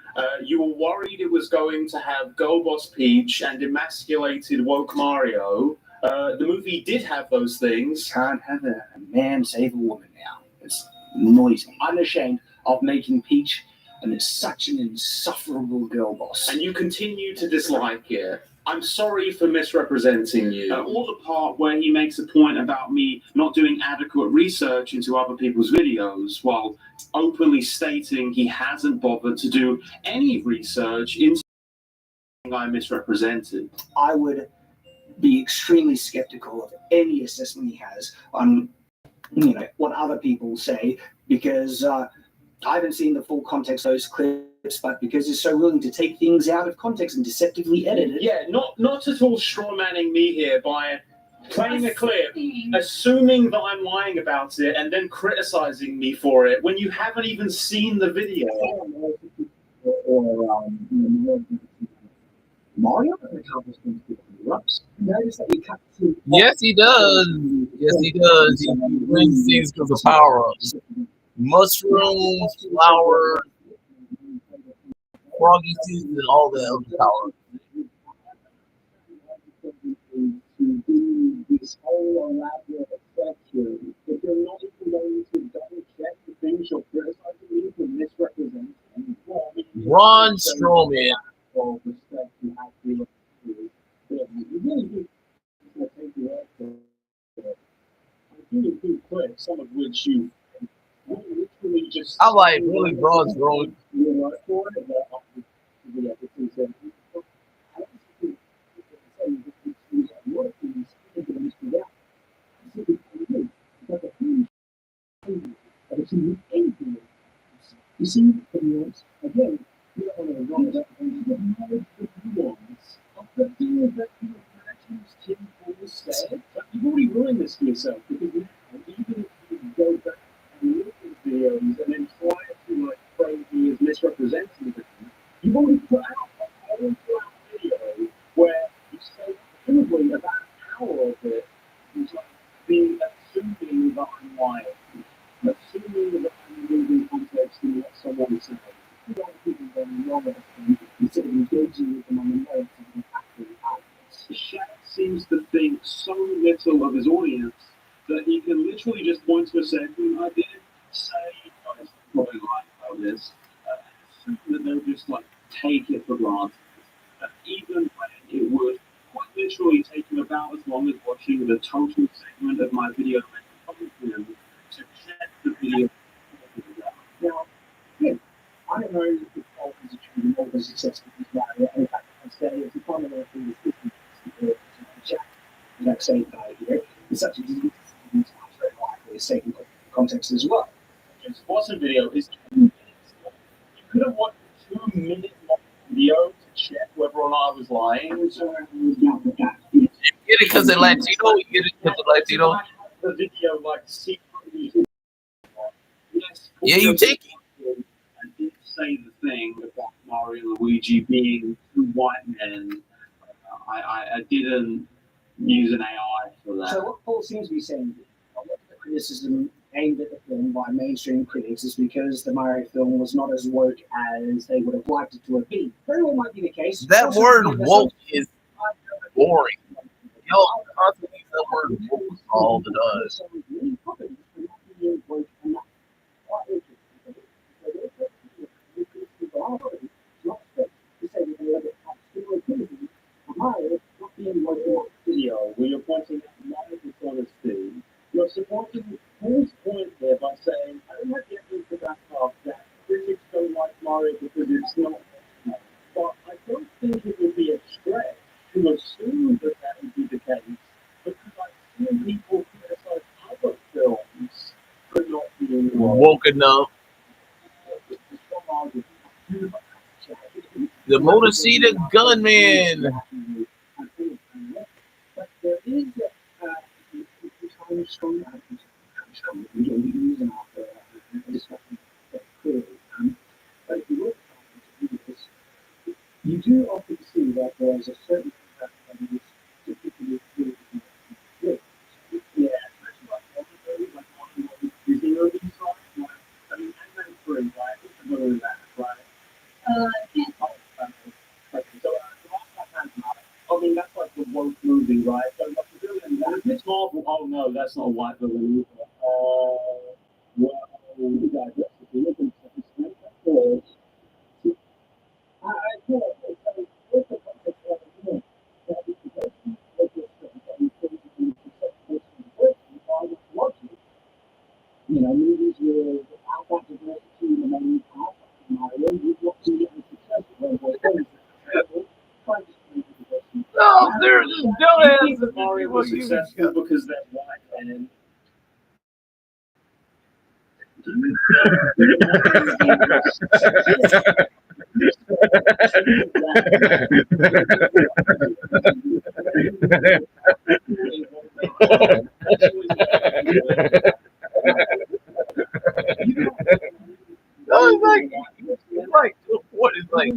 you were worried it was going to have Gold Boss Peach and emasculated woke Mario. The movie did have those things. Can't have a man save a woman now. It's noisy. I'm ashamed of making Peach, and it's such an insufferable girl boss. And you continue to dislike it. I'm sorry for misrepresenting you. Or the part where he makes a point about me not doing adequate research into other people's videos, while openly stating he hasn't bothered to do any research into something I misrepresented. I would be extremely skeptical of any assessment he has on, what other people say, because I haven't seen the full context of those clips, but because he's so willing to take things out of context and deceptively edit it. Yeah, not at all strawmanning me here by playing a clip, assuming that I'm lying about it, and then criticizing me for it when you haven't even seen the video. Or Mario accomplishments erupts. Notice that we cut to. Yes, he does. Yes, he does. He brings things because of power-ups. Mushrooms, flowers, froggy seeds, and all the other power-ups. To do this whole elaborate effect here, if you're not even going to double check the things you're criticizing me for misrepresenting, well, I mean, Braun Strowman. all respect you have to look to. You really do take the effort. I really do clip, some of which you literally just. I like really Braun Strowman. You work for it, but the everything said. I don't think you say your things into this without. You see, again, you don't want to wrong that you have knowledge of nuance of the things that your actions Tim Paul said. But you've already ruined this for yourself because now, even if you go back and look at videos and then try to frame me as misrepresenting them, you've already put out a whole video where you say presumably about an hour of it is being assuming that I'm lying. Assuming that I'm removing context in what someone is saying. You don't even then know it instead of engaging with them on the merits of the actual outputs. Shaq seems to think so little of his audience that he can literally just point to a segment I did say, guys probably like about this, and assume that they'll just take it for granted. Even when it would quite literally take him about as long as watching the total segment of my video to check the video. Now, again, I don't know if the fault is achieving all the success with this matter. In fact, I'd say it's a combination of the system that same guy here. It's such a disease, it's very likely a taking context as well. James Watson video is 2 minutes long. You could have watched a 2 minute long video to check whether or not I was lying. So You get it because they're Latino. You get it because they're Latino. I have the video secretly. Yes, Yeah, you take it. I did say the thing about Mario and Luigi being 2 white men. I didn't use an AI for that. So what Paul seems to be saying, a lot of the criticism aimed at the film by mainstream critics is because the Mario film was not as woke as they would have liked it to have been. Very well might be the case. That Also, word there's woke is boring. Yo, constantly use that word woke all the time. Video where you're pointing out my dishonesty. You're supporting Paul's point here by saying, I don't have the evidence to back up that critics don't like Mario because it's not. But I don't think it would be a stretch to assume that that would be the case because I've seen people criticize other films for not being Woke enough. The Motor City Gunman. But there is a strong we don't use them after discussion clearly. But if you look at this, you do often see that there is a certain that is particularly good. I mean, that's like the woke movie, right? So like the villain, it's Marvel. Oh no, that's not a white villain either. Well, you guys, if you look at the I feel like it's a you know, movies with without that diversity in the main cast, Mario, you've not seen it as successful. Trying to create diversity. No, there's this You dumbass. think that Mario was successful because they're white and No, it's like, what is like,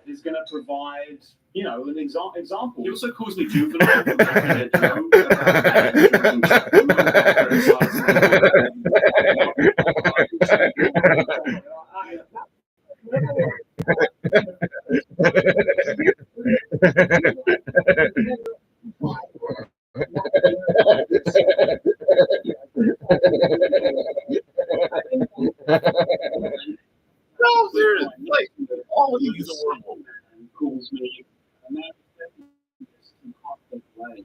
is going to provide, you know, an example. He also calls me juvenile for making a joke about drinking no, there's like, all of these are horrible. calls me, and that's in constant way.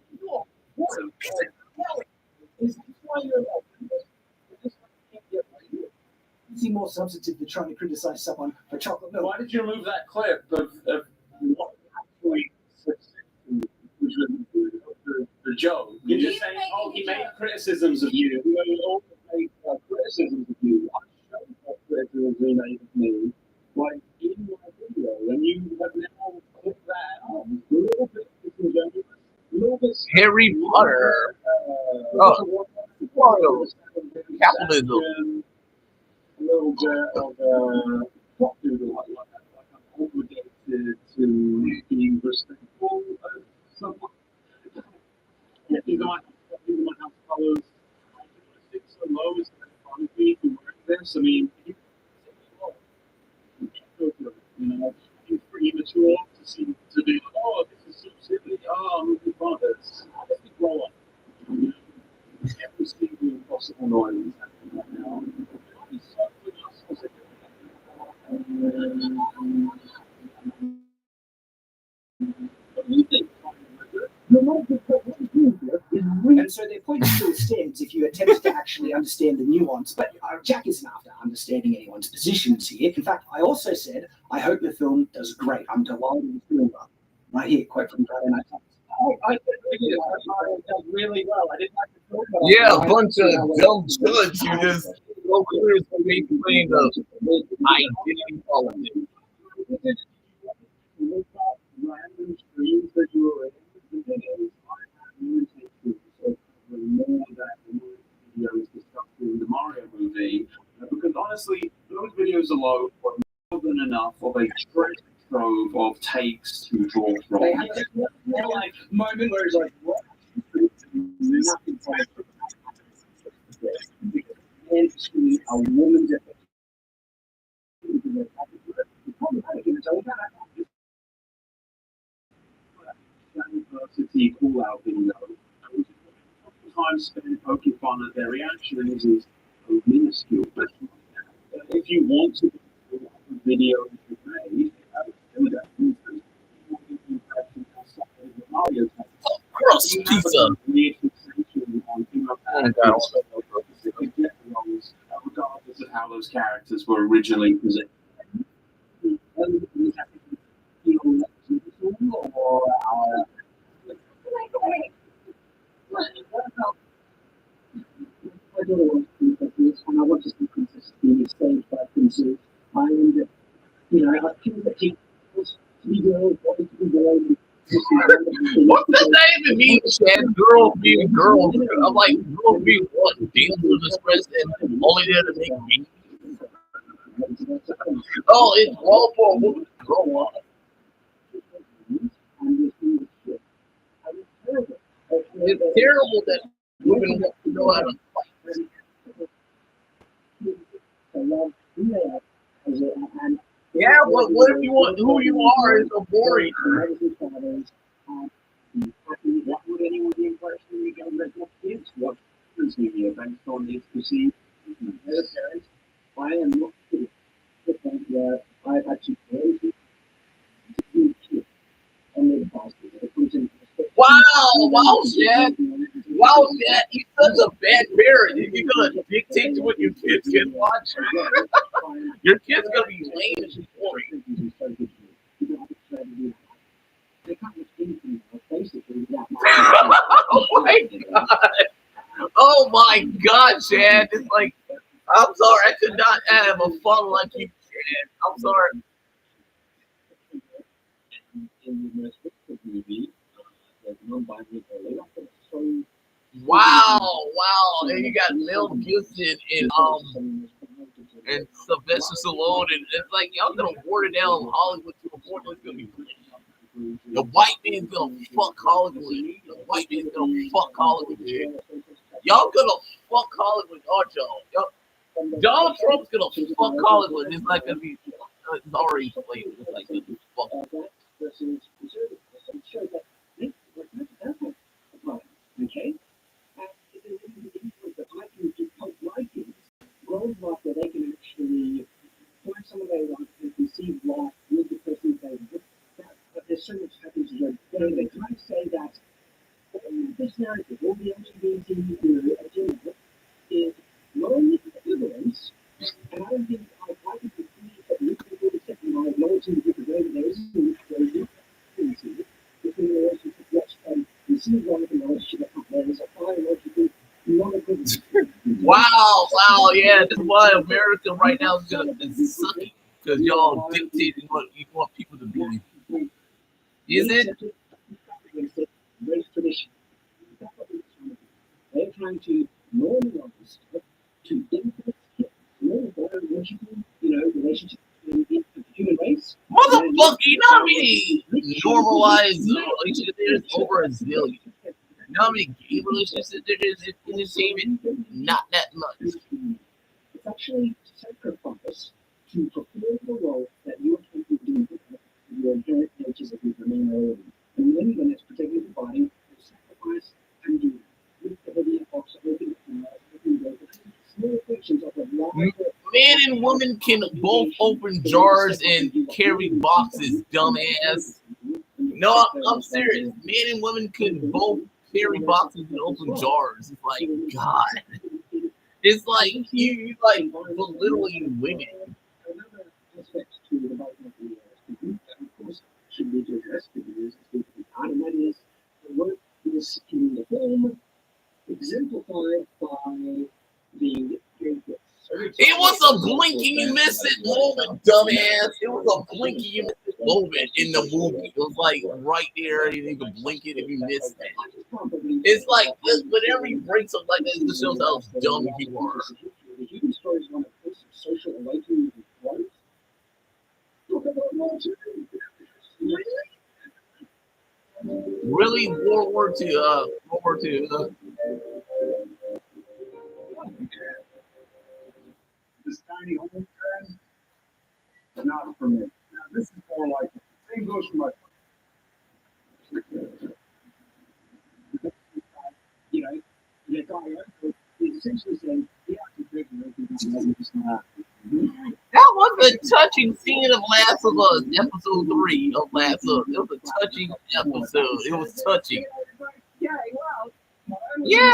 Is this why you're You seem more substantive than trying to criticize someone for chocolate milk. Why did you remove that clip of what actually the joke? You're just saying, oh, he made criticisms of you. He also made criticisms of you. I showed what criticisms he made of me, like in my video, and you have now clipped that a little bit disingenuous, a little bit. Harry Potter. Mario. Capitalism. A little bit of what do like I'm obligated to be respectful of someone. Yeah, these are my house colors. I think so low is kind of fun for me to wear this. I mean, you know, it's pretty immature to be like, oh, this is so silly. Oh, I'm making fun of this. I just think grow up. You know, every single possible noise is happening right now. And so their point still stands if you attempt to actually understand the nuance. But Jack isn't after understanding anyone's positions here. In fact, I also said, I hope the film does great. I'm delighted with the film. Right here, quote from Friday Night Lights. I did really well. I didn't like the film. Yeah, a bunch of dumb chuds who just so clear to be playing the identity politics. Random streams that you were in, the thing is, I have no intention of covering more of that in my videos discussed in the Mario movie, because honestly, those videos alone were more than enough of a treasure trove of takes to draw from. They had that like moment where it's like, what? Nothing and a woman's University call-out video. Time spent poking fun at their reactions is minuscule. But if you want to do a video you made, do that. Cross pizza. Regardless of how those characters were originally presented. And I want to see Princess being saved by Princess. And, you know, like people that keep girls, wanting to be girls. What does that even mean, Chad? Girls being girls. I'm like, girls being what? Damsels express and only there to make me. Oh, it's all for a woman to grow up. It's terrible that women want to know how to fight. Yeah, but what if you want who you are is so boring? What would anyone be impressed when you go to their kids watch this media based on this perceived their parents? I am not to the point where I've actually raised kids and they're bastards. It comes in Wow, Chad. Wow, Chad, you're such a bad parent. You're gonna dictate to what your kids can watch. Your kid's gonna be lame and boring. They can't watch anything else, basically, that Oh my god. Oh my god, Chad. It's like, I'm sorry, I could not have a fun like you, Chad. I'm sorry. in the most recent movie, the non-binary relationship. So Wow. And you got Mel Gibson and Sylvester Stallone, and it's like y'all gonna water down Hollywood to a point that's gonna be the white man's gonna fuck Hollywood. The white man's gonna fuck Hollywood, dude. Y'all gonna fuck Hollywood, aren't y'all? Donald Trump's gonna fuck Hollywood. It's not gonna be. It's already played. It's like gonna be fuck. Okay? That I can do help writing grows up where they can actually find someone they want and conceive life with the person they want. But there's so much happens to they kind of say that this narrative, all the LGBT agenda, is not only equivalence, and I don't think I think the that we can do the second by acknowledging the different way that there is between the relationship which you see one of the relationship that there is a biological non-equivalence. Wow, yeah. That's why America right now is sucking because y'all dictating what you want people to believe. Is it? Race tradition. They're trying to normalize stuff to benefit kids. Relationship in the human race. Motherfucking me! Normalize the relationship there is over a zillion. You know how many gay relationships there is in entertainment? Not that much. It's actually sacrifice to fulfill the role that you are capable of doing your inherent natures of your minority. And then it's protecting the body, sacrifice and do with the heavy box of small frictions of the Man and woman can both open jars and carry boxes, dumbass. No, I'm serious. Man and woman can both carry boxes and open jars. It's like, God. It's like you like belittling women. Another aspect to the development that of course should be addressed because and that is the work is in the film exemplified by the It was a blinking you miss it moment, dumbass. It was a blinking you miss it moment in the movie. It was like right there, and you can blink it if you missed it. It's like this, whenever you bring something like this, this shows how dumb you are. The human story is one of social awakening and growth. Look at the Really, World War II. World War II. This tiny home trend, not for me. Now, this is more like the same goes for my. The guy essentially saying, yeah, That was a touching scene of Last of Us, episode 3 of Last of Us. It was a touching episode. It was touching. Yeah,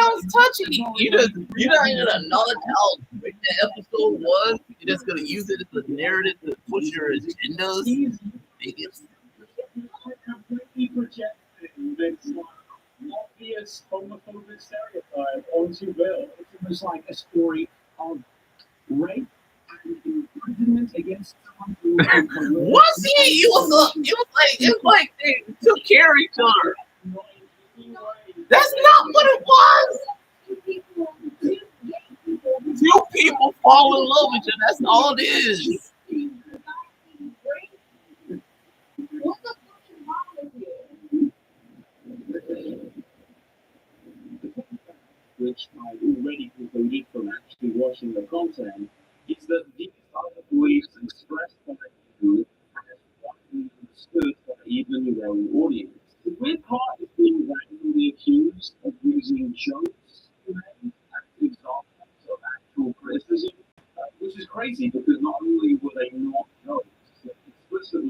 it was touching. You're not even acknowledge how great the episode was. You're just gonna use it as a narrative to push your agendas. Biggest. Completely projecting this obvious homophobic stereotype onto Bill. It's almost like a story of rape and imprisonment against someone who Was he? It was like they took care of each other. That's not what it was. Two people fall in love with each other. That's all it is. What the fuck is wrong with you? Which I already concluded from actually watching the content, is that these are the beliefs expressed by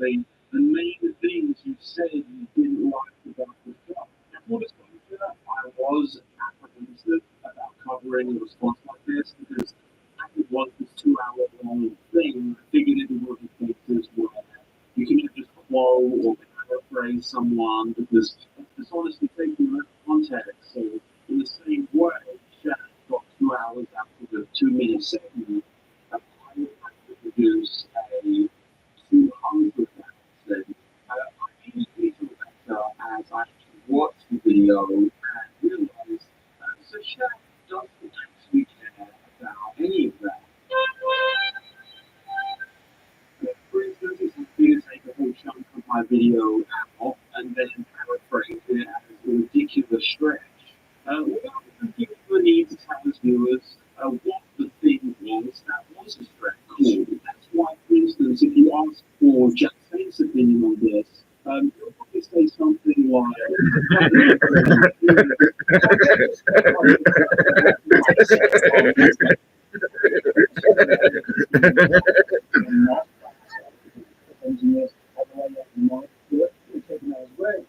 me the main things you said you didn't like about the show. And for disclosure, I was apprehensive about covering a response like this because it was this 2-hour-long thing. I figured it would be cases where you can just quote or paraphrase someone because it's honestly taken out of context. So in the same way, Shaq got 2 hours after the 2-minute segment. I would like to produce a 200 segment. I immediately feel better as I watched the video and realized so Shaq doesn't actually care about any of that. For instance, it's easy to take a whole chunk of my video out and then paraphrase it as a ridiculous stretch. Without feeling the need to tell his viewers what the thing was that was a stretch. Cool. That's why, for instance, if you ask for Jack Saint's opinion on this, he'll probably say something like, engineers all the way up in mind. We're taking those words.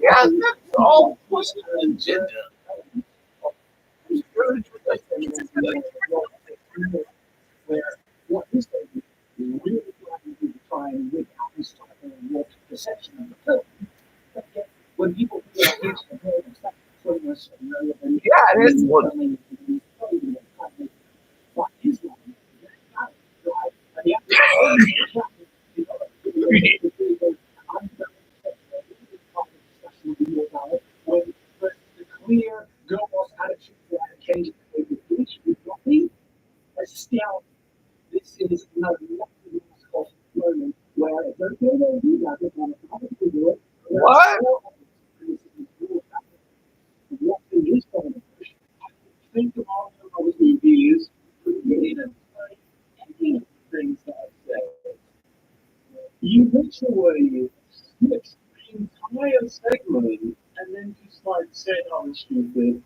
Yeah, that's all pushing an agenda. Where what this does is really driving people to try and whip out this type of warped perception of the film. But yet, when people feel like it's a very pointless and relevant, Yeah, it is one. What is wrong? And the when the clear girl boss attitude for occasion would not be still, this is another massive moment where it's okay to do that, but when other people do it, What? What thing is going to push? I think of all the other reviews, you didn't say any of the things that I said. You literally switched the entire segment and then just like said, "Oh, it's stupid."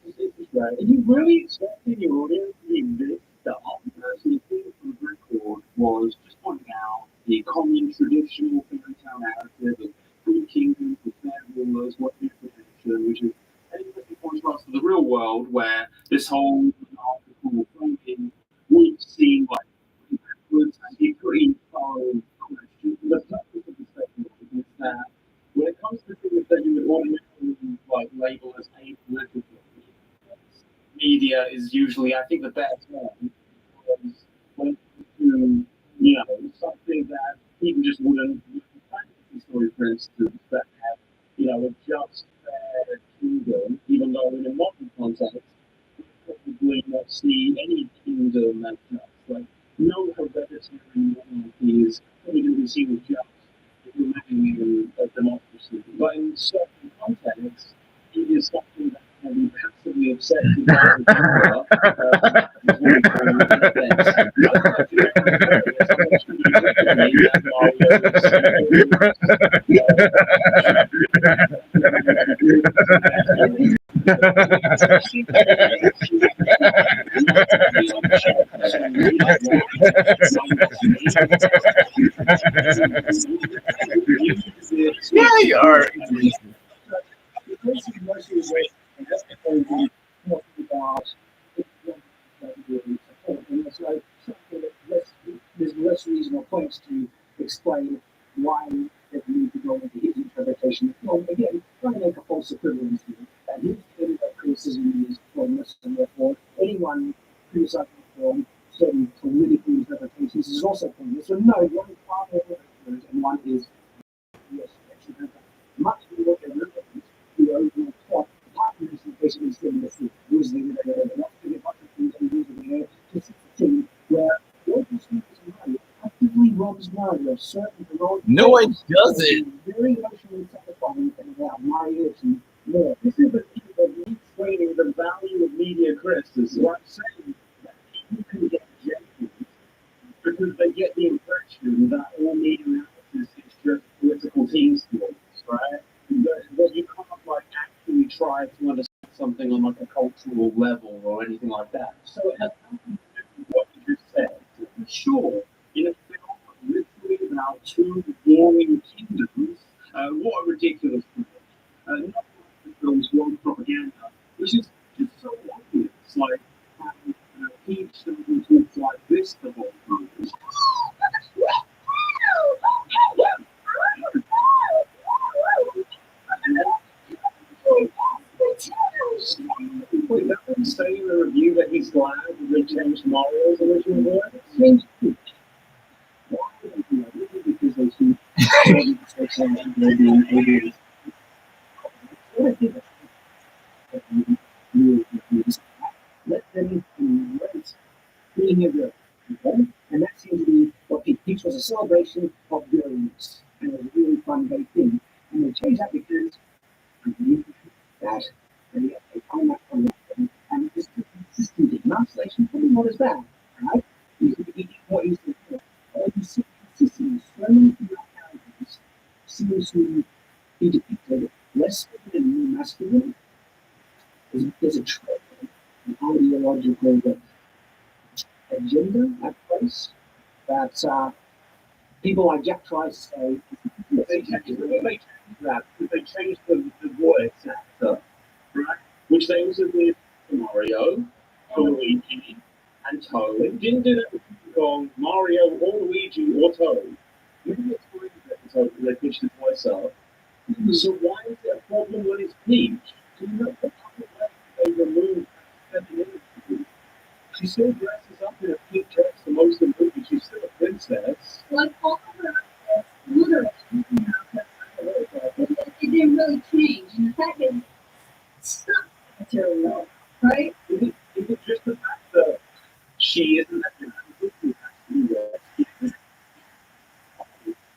This is right. And you really expected your audience to be this dumb? So the thing from the record was just pointing out the common traditional fairy tale narrative of three kingdoms with their rulers, what the protection, which is an interesting contrast to the real world where this whole monarchical thinking would seem like backwards and be pretty thorough question. The purpose of the statement is that when it comes to things that you would ordinarily like label as apolitical, media is usually, I think, the best one. Because when it comes to, something that people just wouldn't fantasy story, for instance, that have, a just fair kingdom, even though in a modern context, you probably not see any kingdom as just. Like, no hereditary monarchy is probably going to be seen as just if you're living in a democracy. But in certain contexts, it is something that can be passively accepted by the Yeah, you are. There's less reasonable points to explain why they need to go into his interpretation. Again, trying to make a false equivalence here. And his criticism is formless, and therefore anyone criticizing from certain political interpretations is also formless. So no, one is far more accurate and one is yes, actually much more relevant to the overall plot. Apart from this, basically saying this is losing not to get much of things and losing there. This is the thing where local speakers know actively robs Mario of certain heroic. No, it doesn't. Very emotionally satisfying and about Mario and more. This is the thing of me explaining the value of media criticism. So I'm saying that people can get jaded because they get the impression that all media analysis is just political team skills, right? But you can't actually try to understand something on like a cultural level or anything like that. So it has nothing to do with what you just said. For sure, in a film literally about two warring kingdoms, what a ridiculous film. Not like the film's world propaganda, which is just so obvious. Like, Peach talks like this the whole time. Wait, that didn't say in the review that he's glad they changed Mario's original voice? Changed Peach. Why would they do that? Because they see maybe let them embrace being a girl. Okay? And that seems to be what Peach was, a celebration of girliness. And it was a really fun, great thing. And they changed that because I believe that and yet they find that fun. And it's consistency. In isolation, probably not as bad. Right? You could be eating what you said. But you see consistency. So many female characters seems to be depicted less feminine and more masculine. There's a trend, an ideological agenda at place that people like Jack tries to say. They changed that because they changed the voice actor, right? Which they also did for Mario, for Luigi, and Toad. They didn't do that with Mario or Luigi or Toad. Maybe it's fine because they pitched the voice up. So why is it a problem when it's Peach? Do you know the other way they removed femininity? She still dresses up in a pink dress for most of the movie. She's still a princess. Like all of her literally, it didn't really change. And the fact that it's stuck material, right? Is it just the fact that she isn't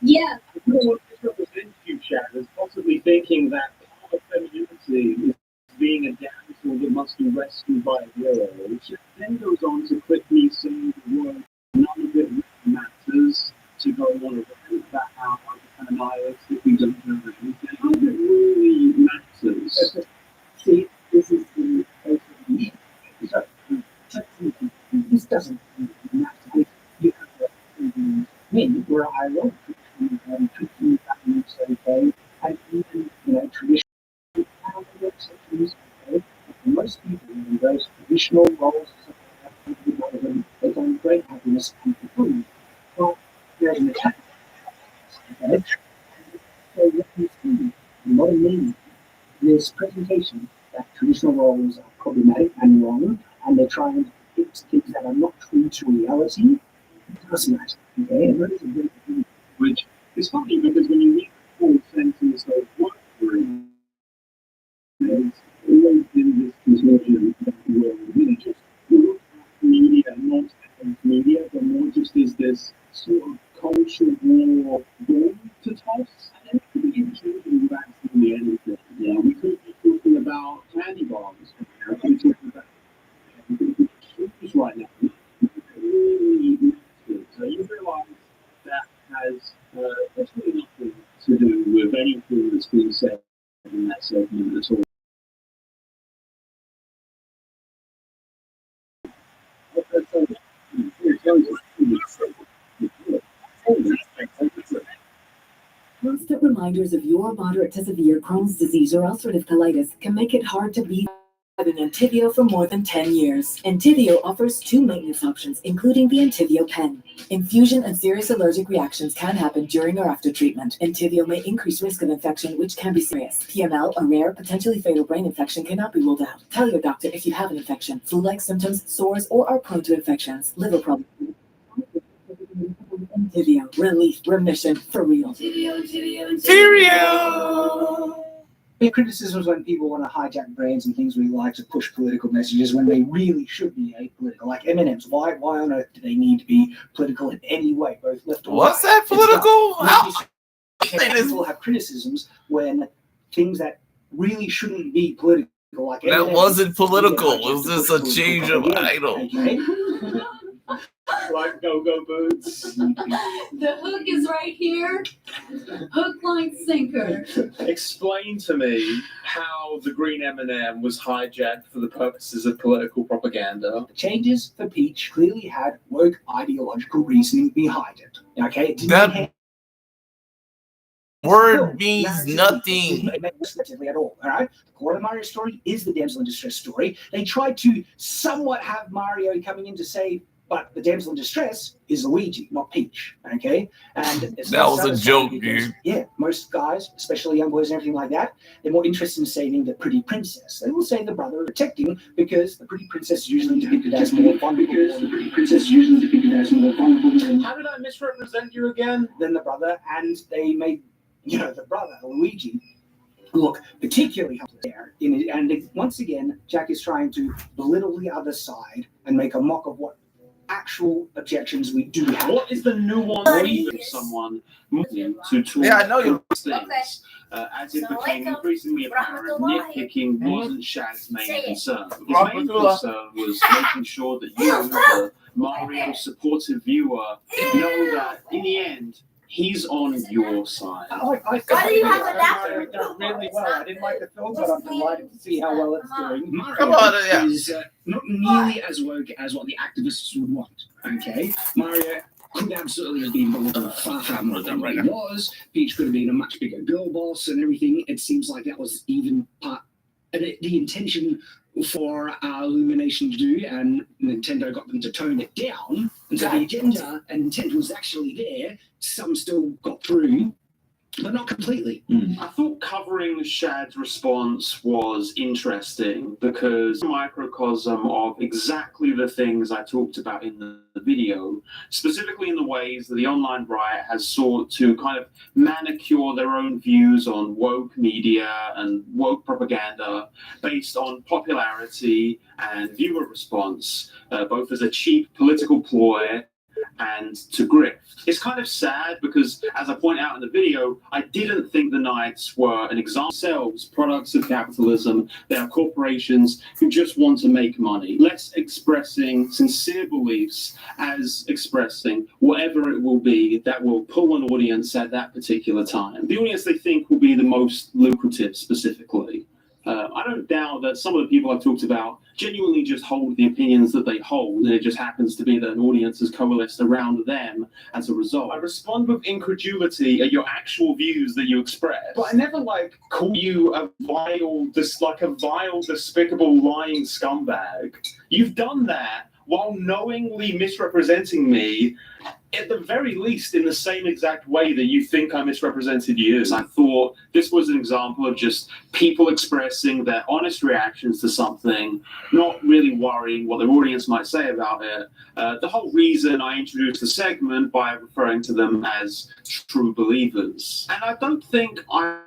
Yeah. You don't want to represent you, Chad, as possibly thinking that part of femininity is being a damsel that must be rescued by a hero. Which then goes on to quickly say the word, none of it really matters, to go on a rant about how nihilistic we don't know anything. None of it really matters. See, this is the this doesn't matter. You have men where I love treating families okay, and even traditional sections, okay. Most people in those traditional roles, they find great happiness and fulfillment. Well, there's an attack. Okay? So what you see in modern media, this presentation that traditional roles are problematic and wrong, and they're trying to fix things that are not true to reality. It does matter. Okay? And that is a great thing. Which is funny because when you read the full sentence of what there's always been this contingent where we just look at media, not as media, but more just as this sort of cultural war bomb to toss. And it could be interesting about absolutely anything. Yeah, we could be talking about candy bars. We could be talking about shoes right now. Really massive. So you realise that has literally nothing to do with anything that's being said in that segment at all. Constant reminders of your moderate to severe Crohn's disease or ulcerative colitis can make it hard to be on Entyvio for more than 10 years. Entyvio offers 2 maintenance options, including the Entyvio pen. Infusion and serious allergic reactions can happen during or after treatment. Entyvio may increase risk of infection, which can be serious. PML, a rare, potentially fatal brain infection, cannot be ruled out. Tell your doctor if you have an infection, flu-like symptoms, sores, or are prone to infections, liver problems. Entyvio, relief, remission, for real. Cheerio! The criticisms when people want to hijack brands and things we like to push political messages when they really should be apolitical. Like M&M's, why on earth do they need to be political in any way, both left or right? What's that political? People have criticisms when things that really shouldn't be political, like that M&M's, wasn't political. It was just a change of idol. Okay? like go-go boots. The hook is right here. Hook, line, sinker. Explain to me how the green M&M was hijacked for the purposes of political propaganda. The changes for Peach clearly had woke ideological reasoning behind it. Okay, it didn't That have word means nothing. At all. All right, the core of the Mario story is the damsel in distress story. They tried to somewhat have Mario coming in to save, but the damsel in distress is Luigi, not Peach. Okay, and it's That was a joke, dude. Yeah, most guys, especially young boys and everything like that, they're more interested in saving the pretty princess. They will save the brother, protecting, because the pretty princess is usually depicted as more vulnerable. How did I misrepresent you again? Than the brother, and they made, the brother Luigi look particularly helpless there. And once again, Jack is trying to belittle the other side and make a mock of what actual objections we do have. What is the nuance of someone moving to talk Yeah, I know you. things? As it became increasingly apparent, nitpicking wasn't Shag's main concern. His main concern was making sure that you, the Mario supportive viewer, know that in the end, he's on your side. I Why do you have a Mario done really well. I didn't like the film, but I'm delighted to see how well it's doing. Come on, yeah. is not nearly as woke as what the activists would want. Okay, Mario could absolutely have been more far from what he was. Peach could have been a much bigger girl boss and everything. It seems like that was even part the intention for Illumination to do, and Nintendo got them to tone it down. And so the agenda and intent was actually there. Some still got through, but not completely. I thought covering Shad's response was interesting because microcosm of exactly the things I talked about in the video, specifically in the ways that the online riot has sought to kind of manicure their own views on woke media and woke propaganda based on popularity and viewer response, both as a cheap political ploy and to grift. It's kind of sad because, as I point out in the video, I didn't think the Knights were an example themselves, products of capitalism. They are corporations who just want to make money, less expressing sincere beliefs as expressing whatever it will be that will pull an audience at that particular time. The audience they think will be the most lucrative specifically. I don't doubt that some of the people I've talked about genuinely just hold the opinions that they hold, and it just happens to be that an audience has coalesced around them as a result. I respond with incredulity at your actual views that you express, but I never call you a vile, despicable, lying scumbag. You've done that while knowingly misrepresenting me, at the very least in the same exact way that you think I misrepresented you. I thought this was an example of just people expressing their honest reactions to something, not really worrying what their audience might say about it. The whole reason I introduced the segment by referring to them as true believers. And I don't think I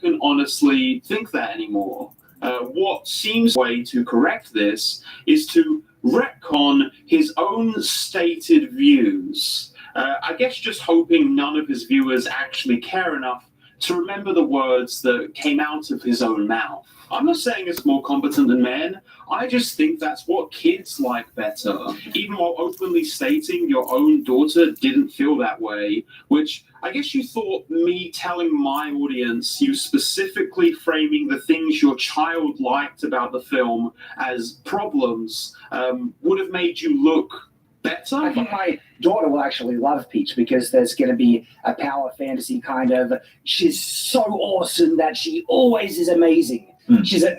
can honestly think that anymore. What seems the way to correct this is to retcon his own stated views. I guess just hoping none of his viewers actually care enough to remember the words that came out of his own mouth. I'm not saying it's more competent than men. I just think that's what kids like better. Even while openly stating your own daughter didn't feel that way, which I guess you thought me telling my audience, you specifically framing the things your child liked about the film as problems, would have made you look better. I think my daughter will actually love Peach because there's going to be a power fantasy kind of, she's so awesome that she always is amazing. She's an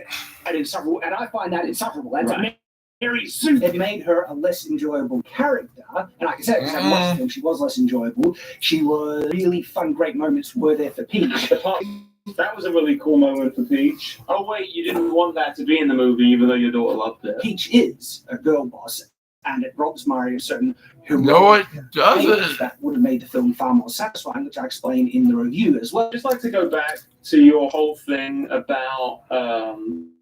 insufferable, and I find that insufferable. That's very soon. It made her a less enjoyable character, and I can say because I watched the film, she was less enjoyable. She was really fun, great moments were there for Peach. That was a really cool moment for Peach. Oh wait, you didn't want that to be in the movie, even though your daughter loved it. Peach is a girl boss, and it robs Mario of certain No, it doesn't. That would have made the film far more satisfying, which I explain in the review as well. I'd just like to go back to your whole thing about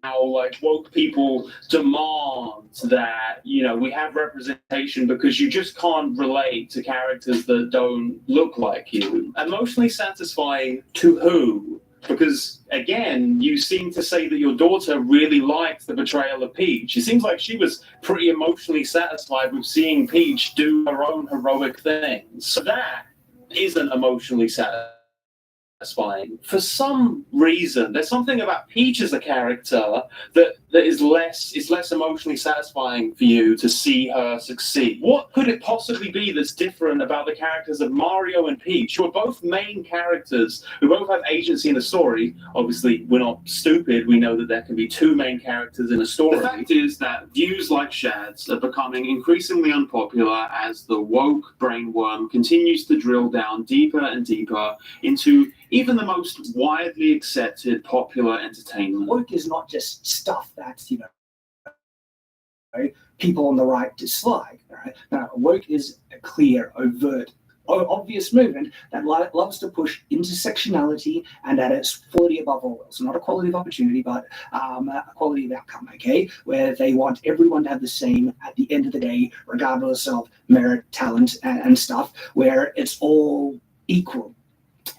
how woke people demand that we have representation because you just can't relate to characters that don't look like you. Emotionally satisfying to who? Because, again, you seem to say that your daughter really liked the betrayal of Peach. It seems like she was pretty emotionally satisfied with seeing Peach do her own heroic things. So that isn't emotionally satisfying. For some reason, there's something about Peach as a character that is less emotionally satisfying for you to see her succeed. What could it possibly be that's different about the characters of Mario and Peach, who are both main characters, who both have agency in the story? Obviously, we're not stupid. We know that there can be two main characters in a story. The fact is that views like Shad's are becoming increasingly unpopular as the woke brainworm continues to drill down deeper and deeper into even the most widely accepted popular entertainment. Woke is not just stuff that's, people on the right dislike. Right? Now, woke is a clear, overt, obvious movement that loves to push intersectionality and at its quality above all else. So not equality of opportunity, but equality of outcome, okay? Where they want everyone to have the same at the end of the day, regardless of merit, talent, and stuff, where it's all equal.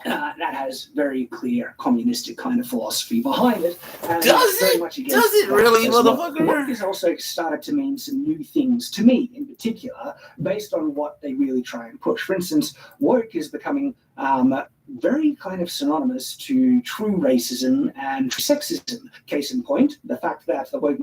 That has very clear communistic kind of philosophy behind it. And Does very it? much Does it really, motherfucker? Woke has also started to mean some new things to me, in particular, based on what they really try and push. For instance, woke is becoming very kind of synonymous to true racism and true sexism. Case in point, the fact that the woke